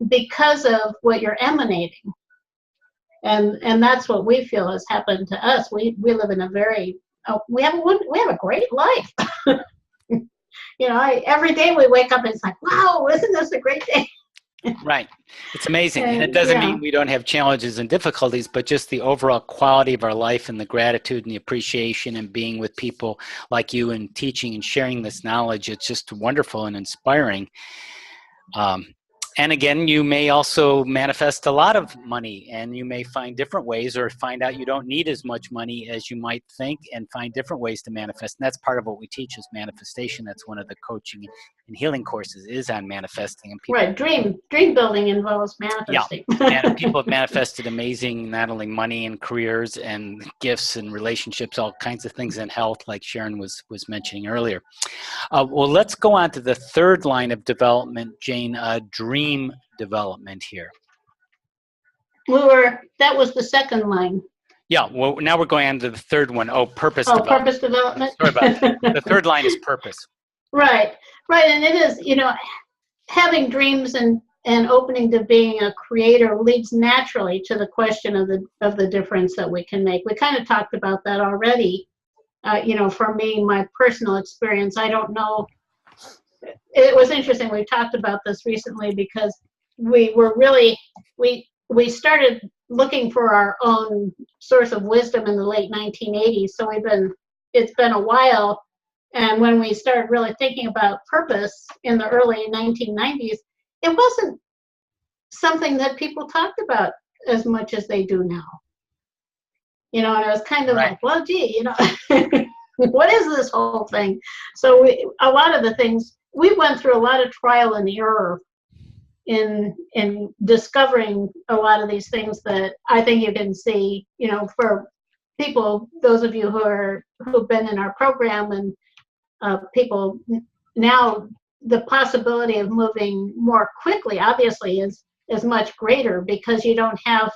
Because of what you're emanating. And that's what we feel has happened to us. We live in a very we have a great life. Every day we wake up and it's like, wow, isn't this a great day? Right. It's amazing. And it doesn't mean we don't have challenges and difficulties, but just the overall quality of our life and the gratitude and the appreciation and being with people like you and teaching and sharing this knowledge. It's just wonderful and inspiring. And again, you may also manifest a lot of money, and you may find different ways, or find out you don't need as much money as you might think, and find different ways to manifest. And that's part of what we teach is manifestation. That's one of the coaching and healing courses is on manifesting. And people, right, dream building involves manifesting. Yeah, and people have manifested amazing, not only money and careers and gifts and relationships, all kinds of things in health, like Sharon was mentioning earlier. Well, let's go on to the third line of development, Jane, dream development here. That was the second line. Yeah, well, now we're going on to the third one. Purpose development. Purpose development. Sorry about that. The third line is purpose. Right, and it is, having dreams and opening to being a creator leads naturally to the question of the difference that we can make. We kind of talked about that already. For me, my personal experience, I don't know. It was interesting. We talked about this recently because we were really, we started looking for our own source of wisdom in the late 1980s. So it's been a while. And when we started really thinking about purpose in the early 1990s, it wasn't something that people talked about as much as they do now. And it was kind of like, well, gee, what is this whole thing? So a lot of the things, we went through a lot of trial and error in discovering a lot of these things that I think you can see, for people, those of you who've been in our program, and people now, the possibility of moving more quickly obviously is much greater because you don't have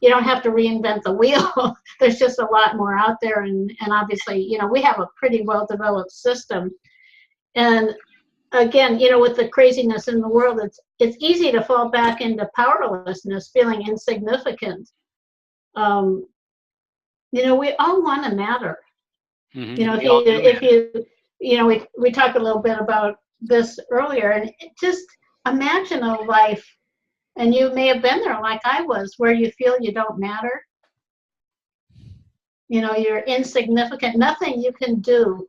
to reinvent the wheel. There's just a lot more out there, and obviously, we have a pretty well-developed system. And again, with the craziness in the world, it's easy to fall back into powerlessness, feeling insignificant. We all want to matter. If we talked a little bit about this earlier, and just imagine a life, and you may have been there like I was, where you feel you don't matter. You're insignificant. Nothing you can do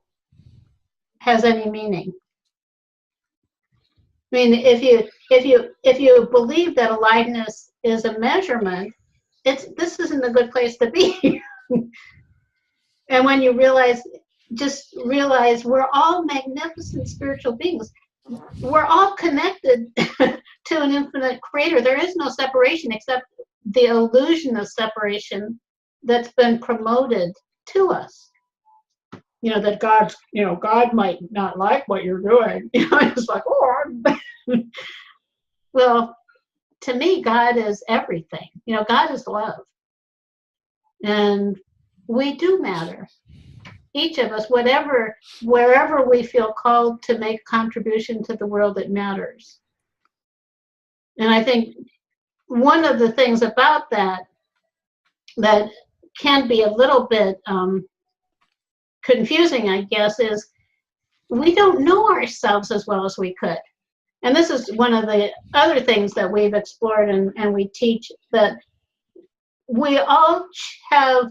has any meaning. I mean, if you believe that aliveness is a measurement, this isn't a good place to be. And when you realize we're all magnificent spiritual beings. We're all connected to an infinite creator. There is no separation except the illusion of separation that's been promoted to us. That God might not like what you're doing. It's like, well, to me, God is everything. God is love. And we do matter. Each of us, wherever we feel called to make a contribution to the world, it matters. And I think one of the things about that can be a little bit confusing, I guess, is we don't know ourselves as well as we could. And this is one of the other things that we've explored and we teach, that we all have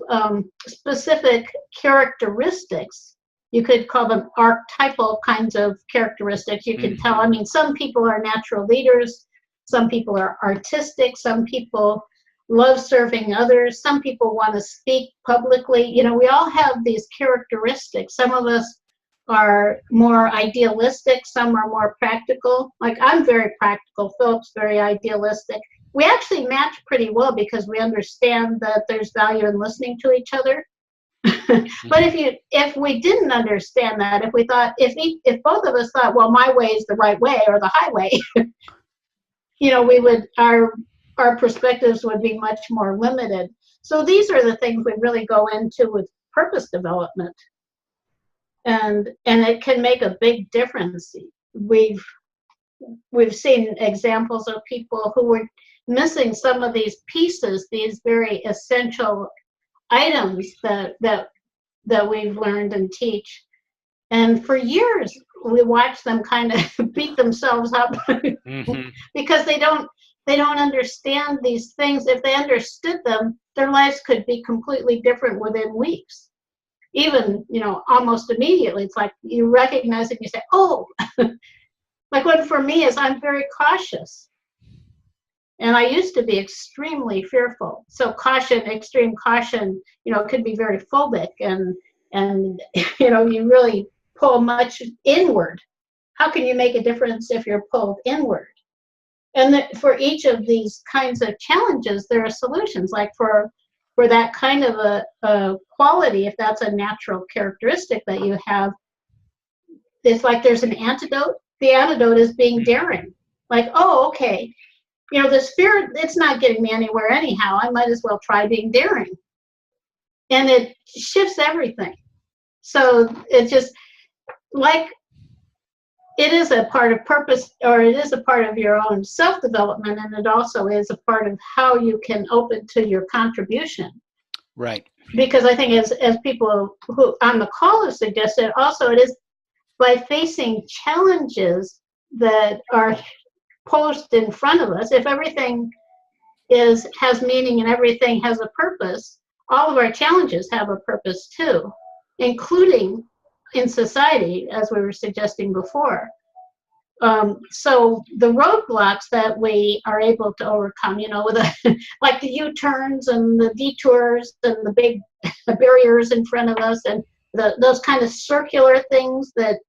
specific characteristics. You could call them archetypal kinds of characteristics. You can tell, some people are natural leaders, some people are artistic, some people love serving others, some people want to speak publicly. We all have these characteristics. Some of us are more idealistic, some are more practical. Like, I'm very practical, Philip's very idealistic. We actually match pretty well because we understand that there's value in listening to each other. But if we didn't understand that, if we thought, if both of us thought, well, my way is the right way or the highway, we would, our perspectives would be much more limited. So these are the things we really go into with purpose development, and it can make a big difference. We've seen examples of people who were missing some of these pieces, these very essential items that we've learned and teach. And for years, we watch them kind of beat themselves up because they don't understand these things. If they understood them, their lives could be completely different within weeks. Even, almost immediately. It's like you recognize it and you say, oh, like what for me is I'm very cautious. And I used to be extremely fearful. So caution, extreme caution, could be very phobic and you really pull much inward. How can you make a difference if you're pulled inward? And for each of these kinds of challenges, there are solutions. Like for that kind of a quality, if that's a natural characteristic that you have, it's like there's an antidote. The antidote is being daring. Like, oh, okay, the spirit, it's not getting me anywhere anyhow. I might as well try being daring. And it shifts everything. So it's just like, it is a part of purpose, or it is a part of your own self-development, and it also is a part of how you can open to your contribution. Right. Because I think as people who on the call have suggested, also it is by facing challenges that are posed in front of us. If everything has meaning and everything has a purpose, all of our challenges have a purpose too, including in society, as we were suggesting before. So the roadblocks that we are able to overcome, with like the U-turns and the detours and the big barriers in front of us, and those kind of circular things that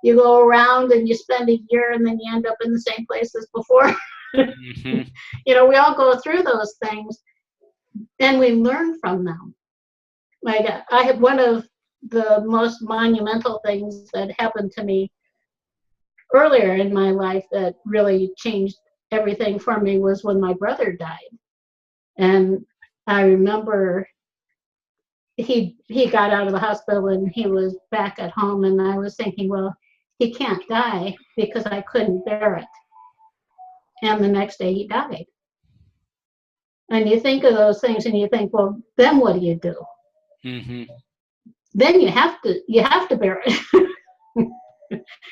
you go around and you spend a year and then you end up in the same place as before. We all go through those things and we learn from them. Like I had one of the most monumental things that happened to me earlier in my life that really changed everything for me was when my brother died. And I remember he got out of the hospital and he was back at home, and I was thinking, well, he can't die because I couldn't bear it. And the next day he died. And you think of those things and you think, well, then what do you do? Then you have to bear it.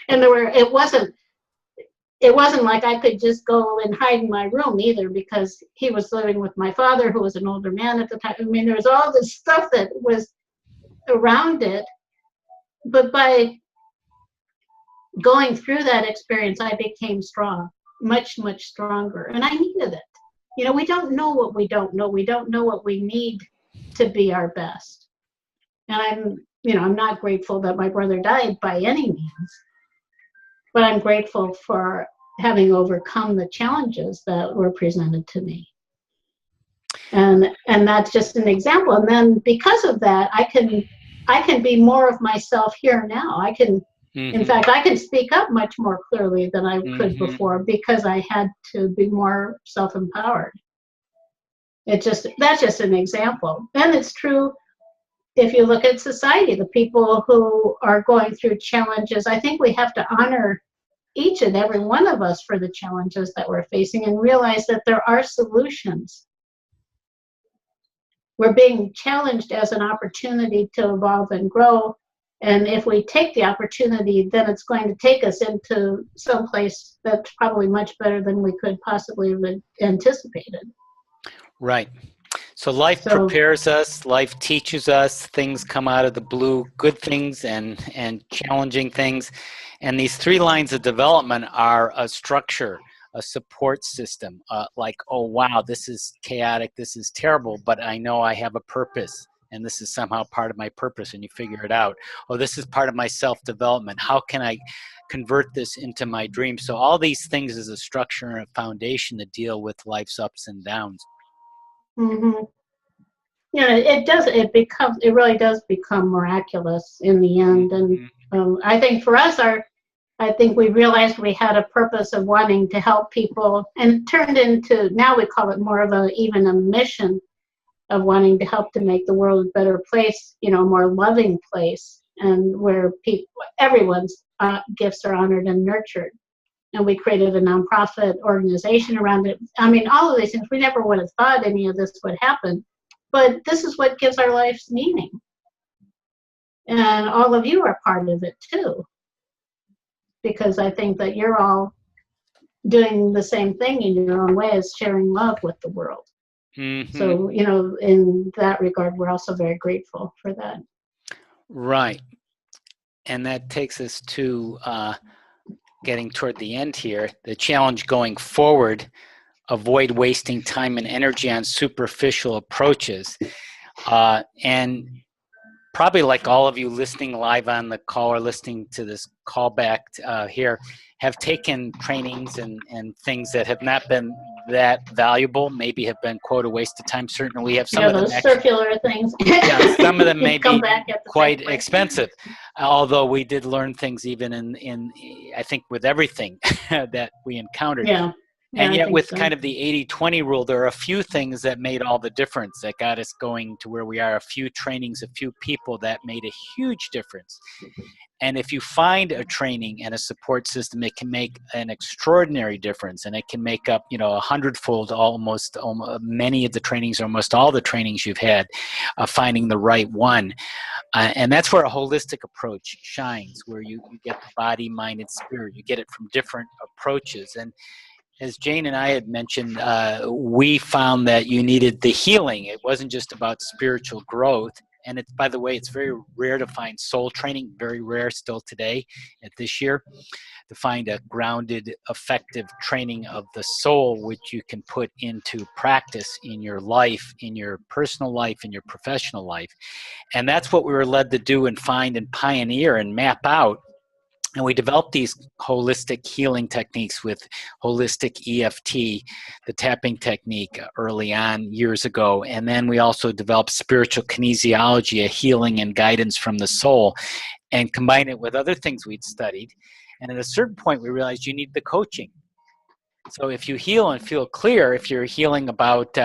And it wasn't like I could just go and hide in my room either, because he was living with my father, who was an older man at the time. I mean, there was all this stuff that was around it. But by going through that experience, I became strong, much, much stronger. And I needed it. We don't know what we don't know. We don't know what we need to be our best. And I'm not grateful that my brother died by any means, but I'm grateful for having overcome the challenges that were presented to me. And that's just an example. And then because of that, I can be more of myself here now. I can, in fact, I can speak up much more clearly than I could before, because I had to be more self-empowered. That's just an example. And it's true if you look at society, the people who are going through challenges. I think we have to honor each and every one of us for the challenges that we're facing and realize that there are solutions. We're being challenged as an opportunity to evolve and grow. And if we take the opportunity, then it's going to take us into some place that's probably much better than we could possibly have anticipated. Right. So life prepares us, life teaches us, things come out of the blue, good things and challenging things. And these 3 lines of development are a structure, a support system, like, oh, wow, this is chaotic, this is terrible, but I know I have a purpose, and this is somehow part of my purpose, and you figure it out. Oh, this is part of my self-development. How can I convert this into my dream? So all these things is a structure and a foundation to deal with life's ups and downs. It really does become miraculous in the end. And I think for us, I think we realized we had a purpose of wanting to help people, and it turned into, now we call it more of even a mission of wanting to help to make the world a better place, a more loving place, and where everyone's gifts are honored and nurtured. and we created a nonprofit organization around it. I mean, all of these things, we never would have thought any of this would happen, but this is what gives our lives meaning. And all of you are part of it too, because I think that you're all doing the same thing in your own way, as sharing love with the world. Mm-hmm. So, in that regard, we're also very grateful for that. Right. And that takes us to getting toward the end here. The challenge going forward: avoid wasting time and energy on superficial approaches. And probably like all of you listening live on the call or listening to this callback here, have taken trainings and things that have not been that valuable, maybe have been, quote, a waste of time. Certainly we have some of them. Those circular things. Yeah, some of them may be quite expensive, although we did learn things even in I think with everything that we encountered. Yeah. And yet with kind of the 80-20 rule, there are a few things that made all the difference, that got us going to where we are, a few trainings, a few people that made a huge difference. And if you find a training and a support system, it can make an extraordinary difference, and it can make up, 100-fold almost many of the trainings, almost all the trainings you've had, finding the right one. And that's where a holistic approach shines, where you get the body, mind, and spirit. You get it from different approaches. And as Jane and I had mentioned, we found that you needed the healing. It wasn't just about spiritual growth. And it's, by the way, it's very rare to find soul training, very rare still today at this year, to find a grounded, effective training of the soul, which you can put into practice in your life, in your personal life, in your professional life. And that's what we were led to do and find and pioneer and map out. And we developed these holistic healing techniques with holistic EFT, the tapping technique, early on years ago. And then we also developed spiritual kinesiology, a healing and guidance from the soul, and combined it with other things we'd studied. And at a certain point, we realized you need the coaching. So if you heal and feel clear, if you're healing about,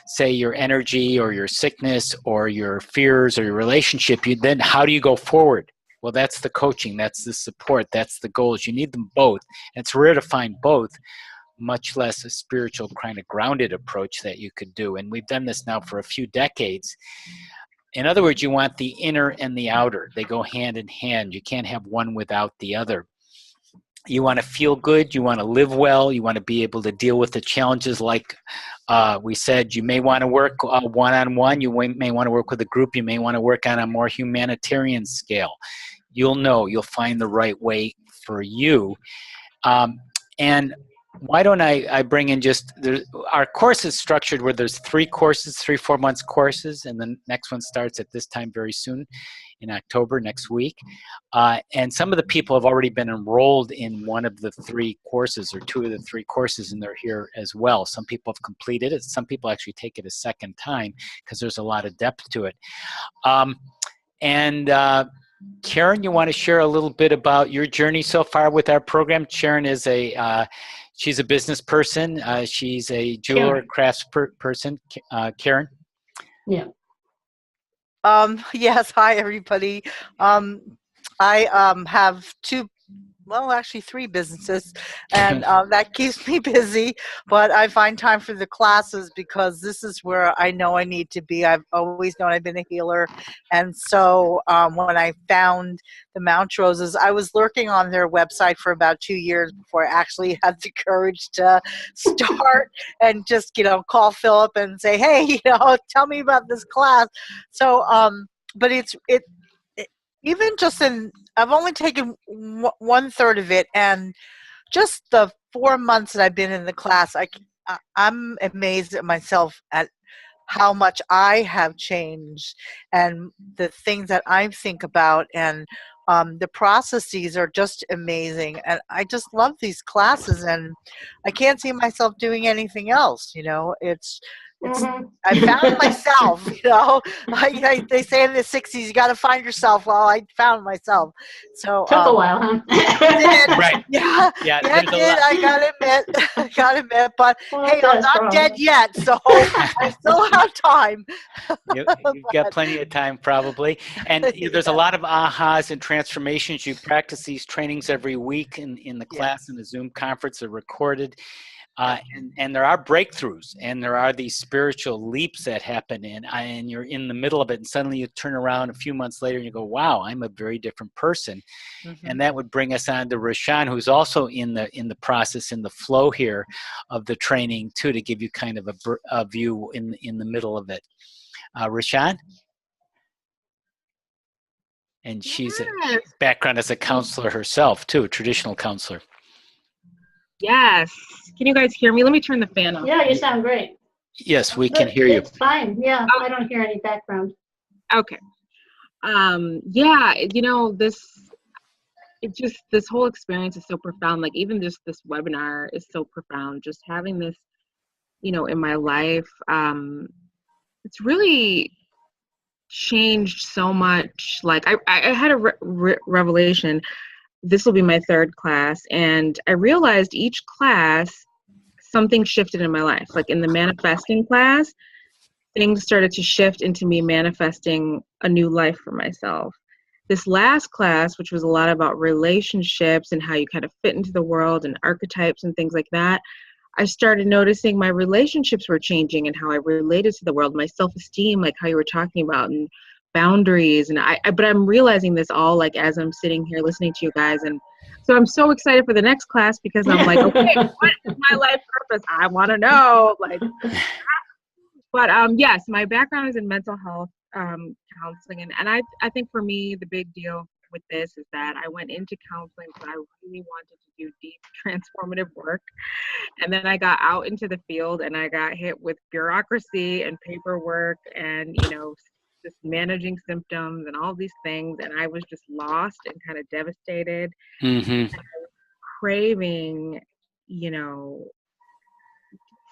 say, your energy or your sickness or your fears or your relationship, then how do you go forward? Well, that's the coaching, that's the support, that's the goals. You need them both. And it's rare to find both, much less a spiritual kind of grounded approach that you could do. And we've done this now for a few decades. In other words, you want the inner and the outer. They go hand in hand. You can't have one without the other. You want to feel good. You want to live well. You want to be able to deal with the challenges like we said. You may want to work one-on-one. You may want to work with a group. You may want to work on a more humanitarian scale. You'll know. You'll find the right way for you. And why don't I bring in our course is structured where there's 3 courses, 3-4 months courses, and the next one starts at this time very soon in October, next week. And some of the people have already been enrolled in one of the 3 courses or 2 of the 3 courses, and they're here as well. Some people have completed it. Some people actually take it a second time because there's a lot of depth to it. Karen, you want to share a little bit about your journey so far with our program? Sharon is she's a business person. She's a jeweler, crafts person. Karen? Yeah. Yes. Hi, everybody. I have 3 businesses, and that keeps me busy, but I find time for the classes because this is where I know I need to be. I've always known I've been a healer, and so when I found the Montroses, I was lurking on their website for about 2 years before I actually had the courage to start and just, call Philip and say, hey, tell me about this class. So, but even just I've only taken 1/3 of it, and just the 4 months that I've been in the class, I'm amazed at myself at how much I have changed and the things that I think about, and the processes are just amazing. And I just love these classes, and I can't see myself doing anything else. I found myself, they say in the 60s, you got to find yourself. Well, I found myself. So Took a while, huh? it did. Right. Yeah, it did. I gotta admit, but Well, hey, I'm not dead yet, so I still have time. You've got plenty of time, probably. And there's a lot of ahas and transformations. You practice these trainings every week in the class, in the Zoom conference. They're recorded. And there are breakthroughs, and there are these spiritual leaps that happen, and you're in the middle of it, and suddenly you turn around a few months later and you go, wow, I'm a very different person. And that would bring us on to Rashan, who's also in the process, in the flow here of the training too, to give you kind of a view in the middle of it. Rashan? And she's a background as a counselor herself too, a traditional counselor. Yes. Can you guys hear me? Let me turn the fan on. Yeah, you sound great. Yes, we can hear you. It's fine. Yeah, I don't hear any background. Okay. Yeah, this whole experience is so profound. Like even just this webinar is so profound. Just having this, in my life, it's really changed so much. Like I had a revelation. This will be my third class, and I realized each class something shifted in my life. Like in the manifesting class, things started to shift into me manifesting a new life for myself. This last class, which was a lot about relationships and how you kind of fit into the world and archetypes and things like that, I started noticing my relationships were changing and how I related to the world, my self-esteem, like how you were talking about, and boundaries. And but I'm realizing this all like as I'm sitting here listening to you guys. And so I'm so excited for the next class because I'm like, okay, what is my life purpose? I want to know. But yes, my background is in mental health counseling. And I think for me, the big deal with this is that I went into counseling because I really wanted to do deep transformative work. And then I got out into the field and I got hit with bureaucracy and paperwork and, just managing symptoms and all these things. And I was just lost and kind of devastated. And I was craving,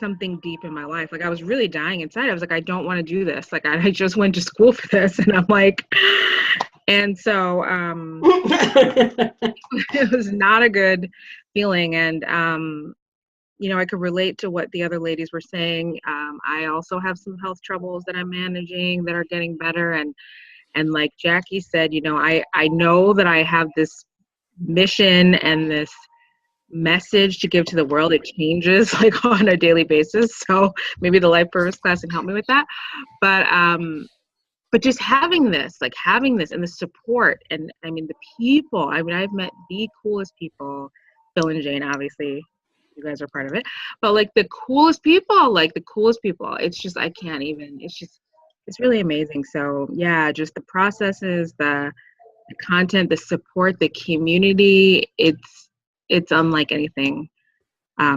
something deep in my life. Like I was really dying inside. I was like, I don't want to do this. Like I just went to school for this. And I'm like, and so it was not a good feeling. And I could relate to what the other ladies were saying. I also have some health troubles that I'm managing that are getting better. And like Jackie said, I know that I have this mission and this message to give to the world. It changes like on a daily basis. So maybe the life purpose class can help me with that. But just having this and the support and the people, I've met the coolest people, Phil and Jane, obviously. You guys are part of it, but like the coolest people, it's just, I can't even, it's really amazing. So yeah, just the processes, the content, the support, the community, it's unlike anything.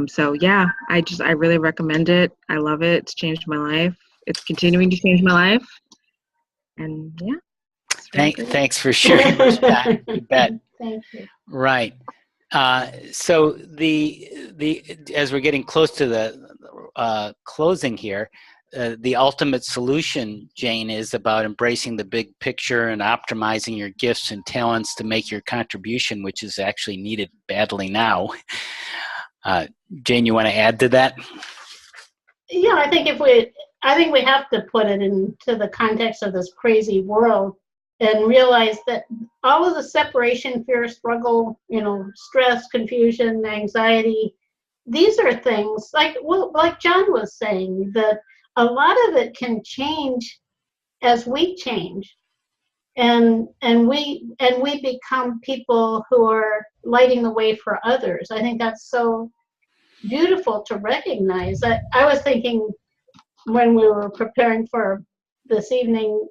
So yeah, I really recommend it. I love it. It's changed my life. It's continuing to change my life. And yeah. Thanks for sharing that. You bet. Thank you. Right. So as we're getting close to the closing here, the ultimate solution, Jane, is about embracing the big picture and optimizing your gifts and talents to make your contribution, which is actually needed badly now. Jane, you want to add to that? Yeah, I think we have to put it into the context of this crazy world and realize that all of the separation, fear, struggle, stress, confusion, anxiety, these are things like John was saying, that a lot of it can change as we change, and we become people who are lighting the way for others. I think that's so beautiful to recognize. I was thinking when we were preparing for this evening,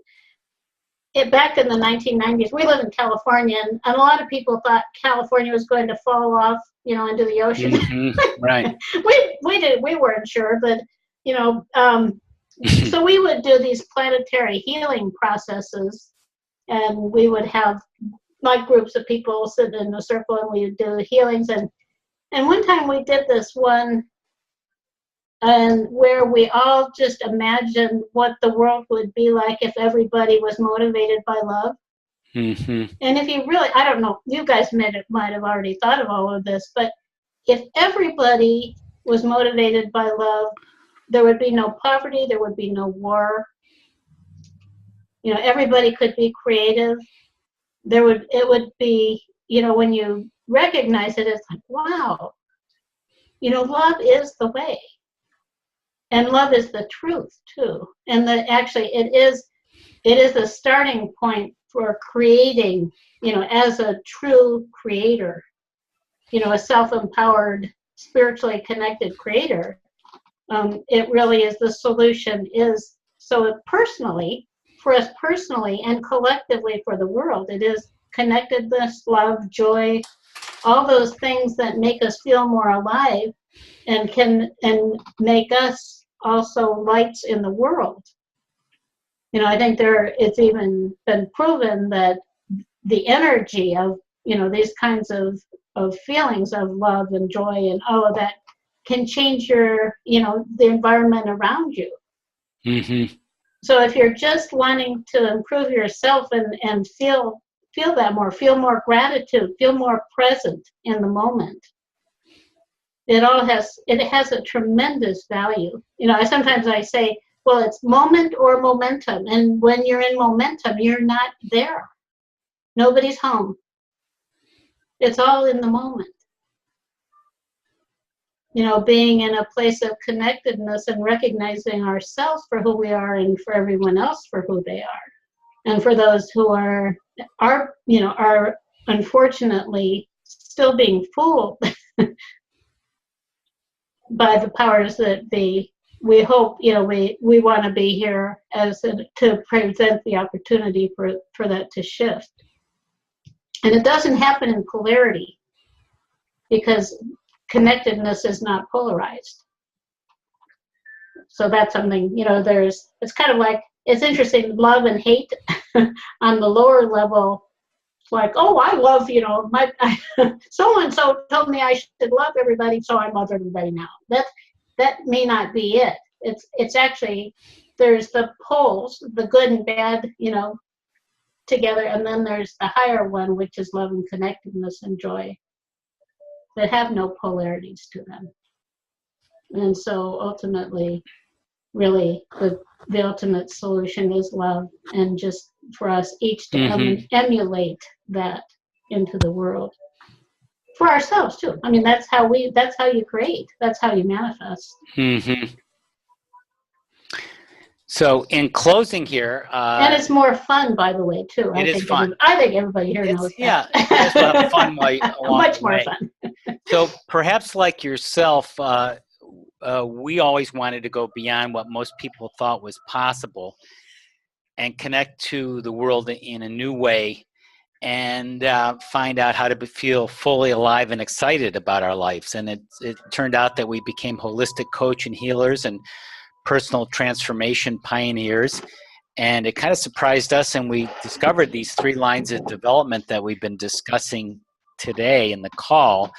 back in the 1990s, we live in California, and a lot of people thought California was going to fall off, into the ocean. Right. We weren't sure, but so we would do these planetary healing processes, and we would have like groups of people sit in a circle, and we would do healings. And one time we did this one and where we all just imagine what the world would be like if everybody was motivated by love. And if you really, I don't know, you guys might have already thought of all of this, but if everybody was motivated by love, there would be no poverty, there would be no war. You know, everybody could be creative. It would be, you know, when you recognize it, it's like, wow, you know, love is the way. And love is the truth too. And that actually it is a starting point for creating, you know, as a true creator, you know, a self-empowered, spiritually connected creator. It really is the solution is, so personally, for us personally and collectively for the world, it is connectedness, love, joy, all those things that make us feel more alive and make us also lights in the world. You know, I think it's even been proven that the energy of, you know, these kinds of feelings of love and joy and all of that can change your, you know, the environment around you. So if you're just wanting to improve yourself and feel that more, feel more gratitude, feel more present in the moment, it has a tremendous value. You know, sometimes I say, well, it's moment or momentum. And when you're in momentum, you're not there. Nobody's home. It's all in the moment. You know, being in a place of connectedness and recognizing ourselves for who we are and for everyone else for who they are. And for those who are unfortunately still being fooled by the powers that be, we hope, you know, we want to be here to present the opportunity for that to shift. And it doesn't happen in polarity, because connectedness is not polarized. So that's something, you know, it's kind of like, it's interesting, love and hate on the lower level. It's like, oh, I love, you know, so-and-so told me I should love everybody, so I love everybody now. That may not be it. It's actually, there's the poles, the good and bad, you know, together, and then there's the higher one, which is love and connectedness and joy, that have no polarities to them. And so ultimately, really, the ultimate solution is love, and just for us each to emulate that into the world. For ourselves too. I mean, that's how you create. That's how you manifest. So in closing here, and it's more fun, by the way, too. It is fun. I think everybody here knows that. Yeah, you guys will have fun much more fun. So perhaps like yourself, we always wanted to go beyond what most people thought was possible and connect to the world in a new way, and find out how to feel fully alive and excited about our lives. And it turned out that we became holistic coach and healers and personal transformation pioneers. And it kind of surprised us, and we discovered these 3 lines of development that we've been discussing today in the call: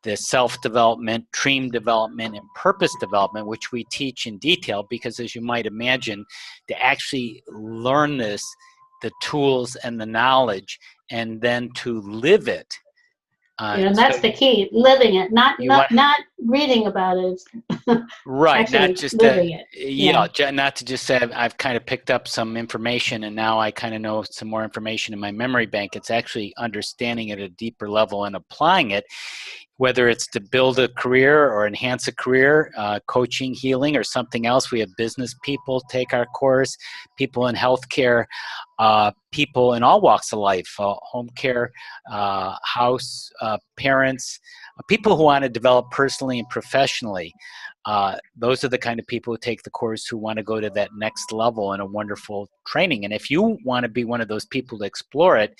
the self-development, dream development, and purpose development, which we teach in detail, because as you might imagine, to actually learn this, the tools and the knowledge, and then to live it. And that's the key, living it, not reading about it. Right, not just living it. Yeah, not to just say I've kind of picked up some information and now I kind of know some more information in my memory bank. It's actually understanding it at a deeper level and applying it, whether it's to build a career or enhance a career, coaching, healing, or something else. We have business people take our course, people in healthcare, people in all walks of life, home care, house, parents, people who want to develop personally and professionally. Those are the kind of people who take the course who want to go to that next level in a wonderful training. And if you want to be one of those people to explore it,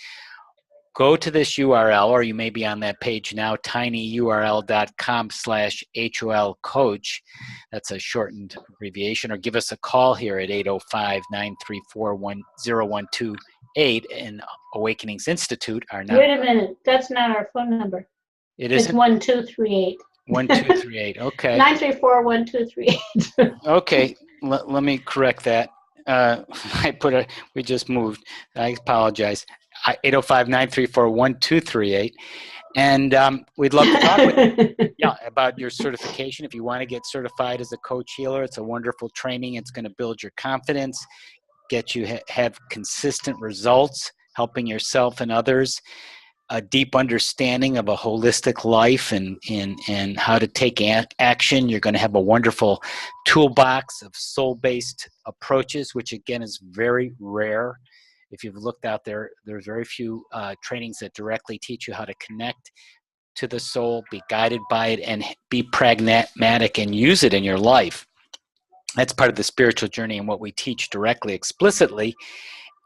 go to this URL, or you may be on that page now, tinyurl.com/HOL coach. That's a shortened abbreviation. Or give us a call here at 805-934-0128 in Awakenings Institute. Wait a minute. That's not our phone number. It isn't? It's 1238. 1238. Okay. 934-1238. Okay. Let me correct that. We just moved. I apologize. 805-934-1238. And we'd love to talk with you. Yeah, about your certification. If you want to get certified as a coach healer, it's a wonderful training. It's going to build your confidence, get you have consistent results, helping yourself and others, a deep understanding of a holistic life and how to take action. You're going to have a wonderful toolbox of soul-based approaches, which again is very rare. If you've looked out there, there's very few trainings that directly teach you how to connect to the soul, be guided by it, and be pragmatic and use it in your life. That's part of the spiritual journey and what we teach directly, explicitly.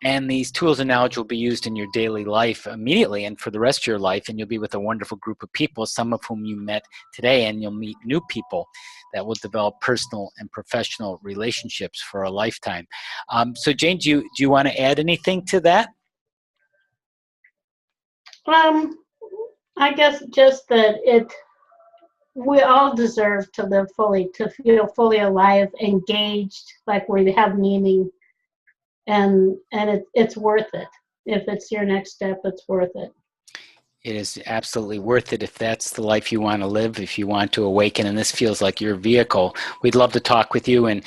And these tools and knowledge will be used in your daily life immediately and for the rest of your life. And you'll be with a wonderful group of people, some of whom you met today, and you'll meet new people that will develop personal and professional relationships for a lifetime. So Jane, do you want to add anything to that? I guess just that we all deserve to live fully, to feel fully alive, engaged, like we have meaning, and it's worth it. If it's your next step, it's worth it. It is absolutely worth it if that's the life you want to live, if you want to awaken, and this feels like your vehicle. We'd love to talk with you, and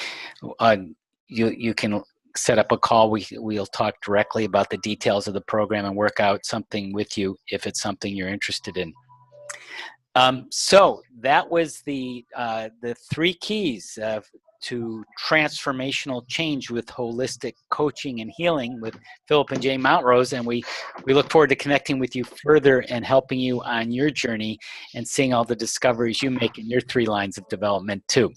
you can set up a call. We'll talk directly about the details of the program and work out something with you if it's something you're interested in. So that was the 3 keys to transformational change with holistic coaching and healing with Philip and Jane Montrose, and we look forward to connecting with you further and helping you on your journey and seeing all the discoveries you make in your 3 lines of development too.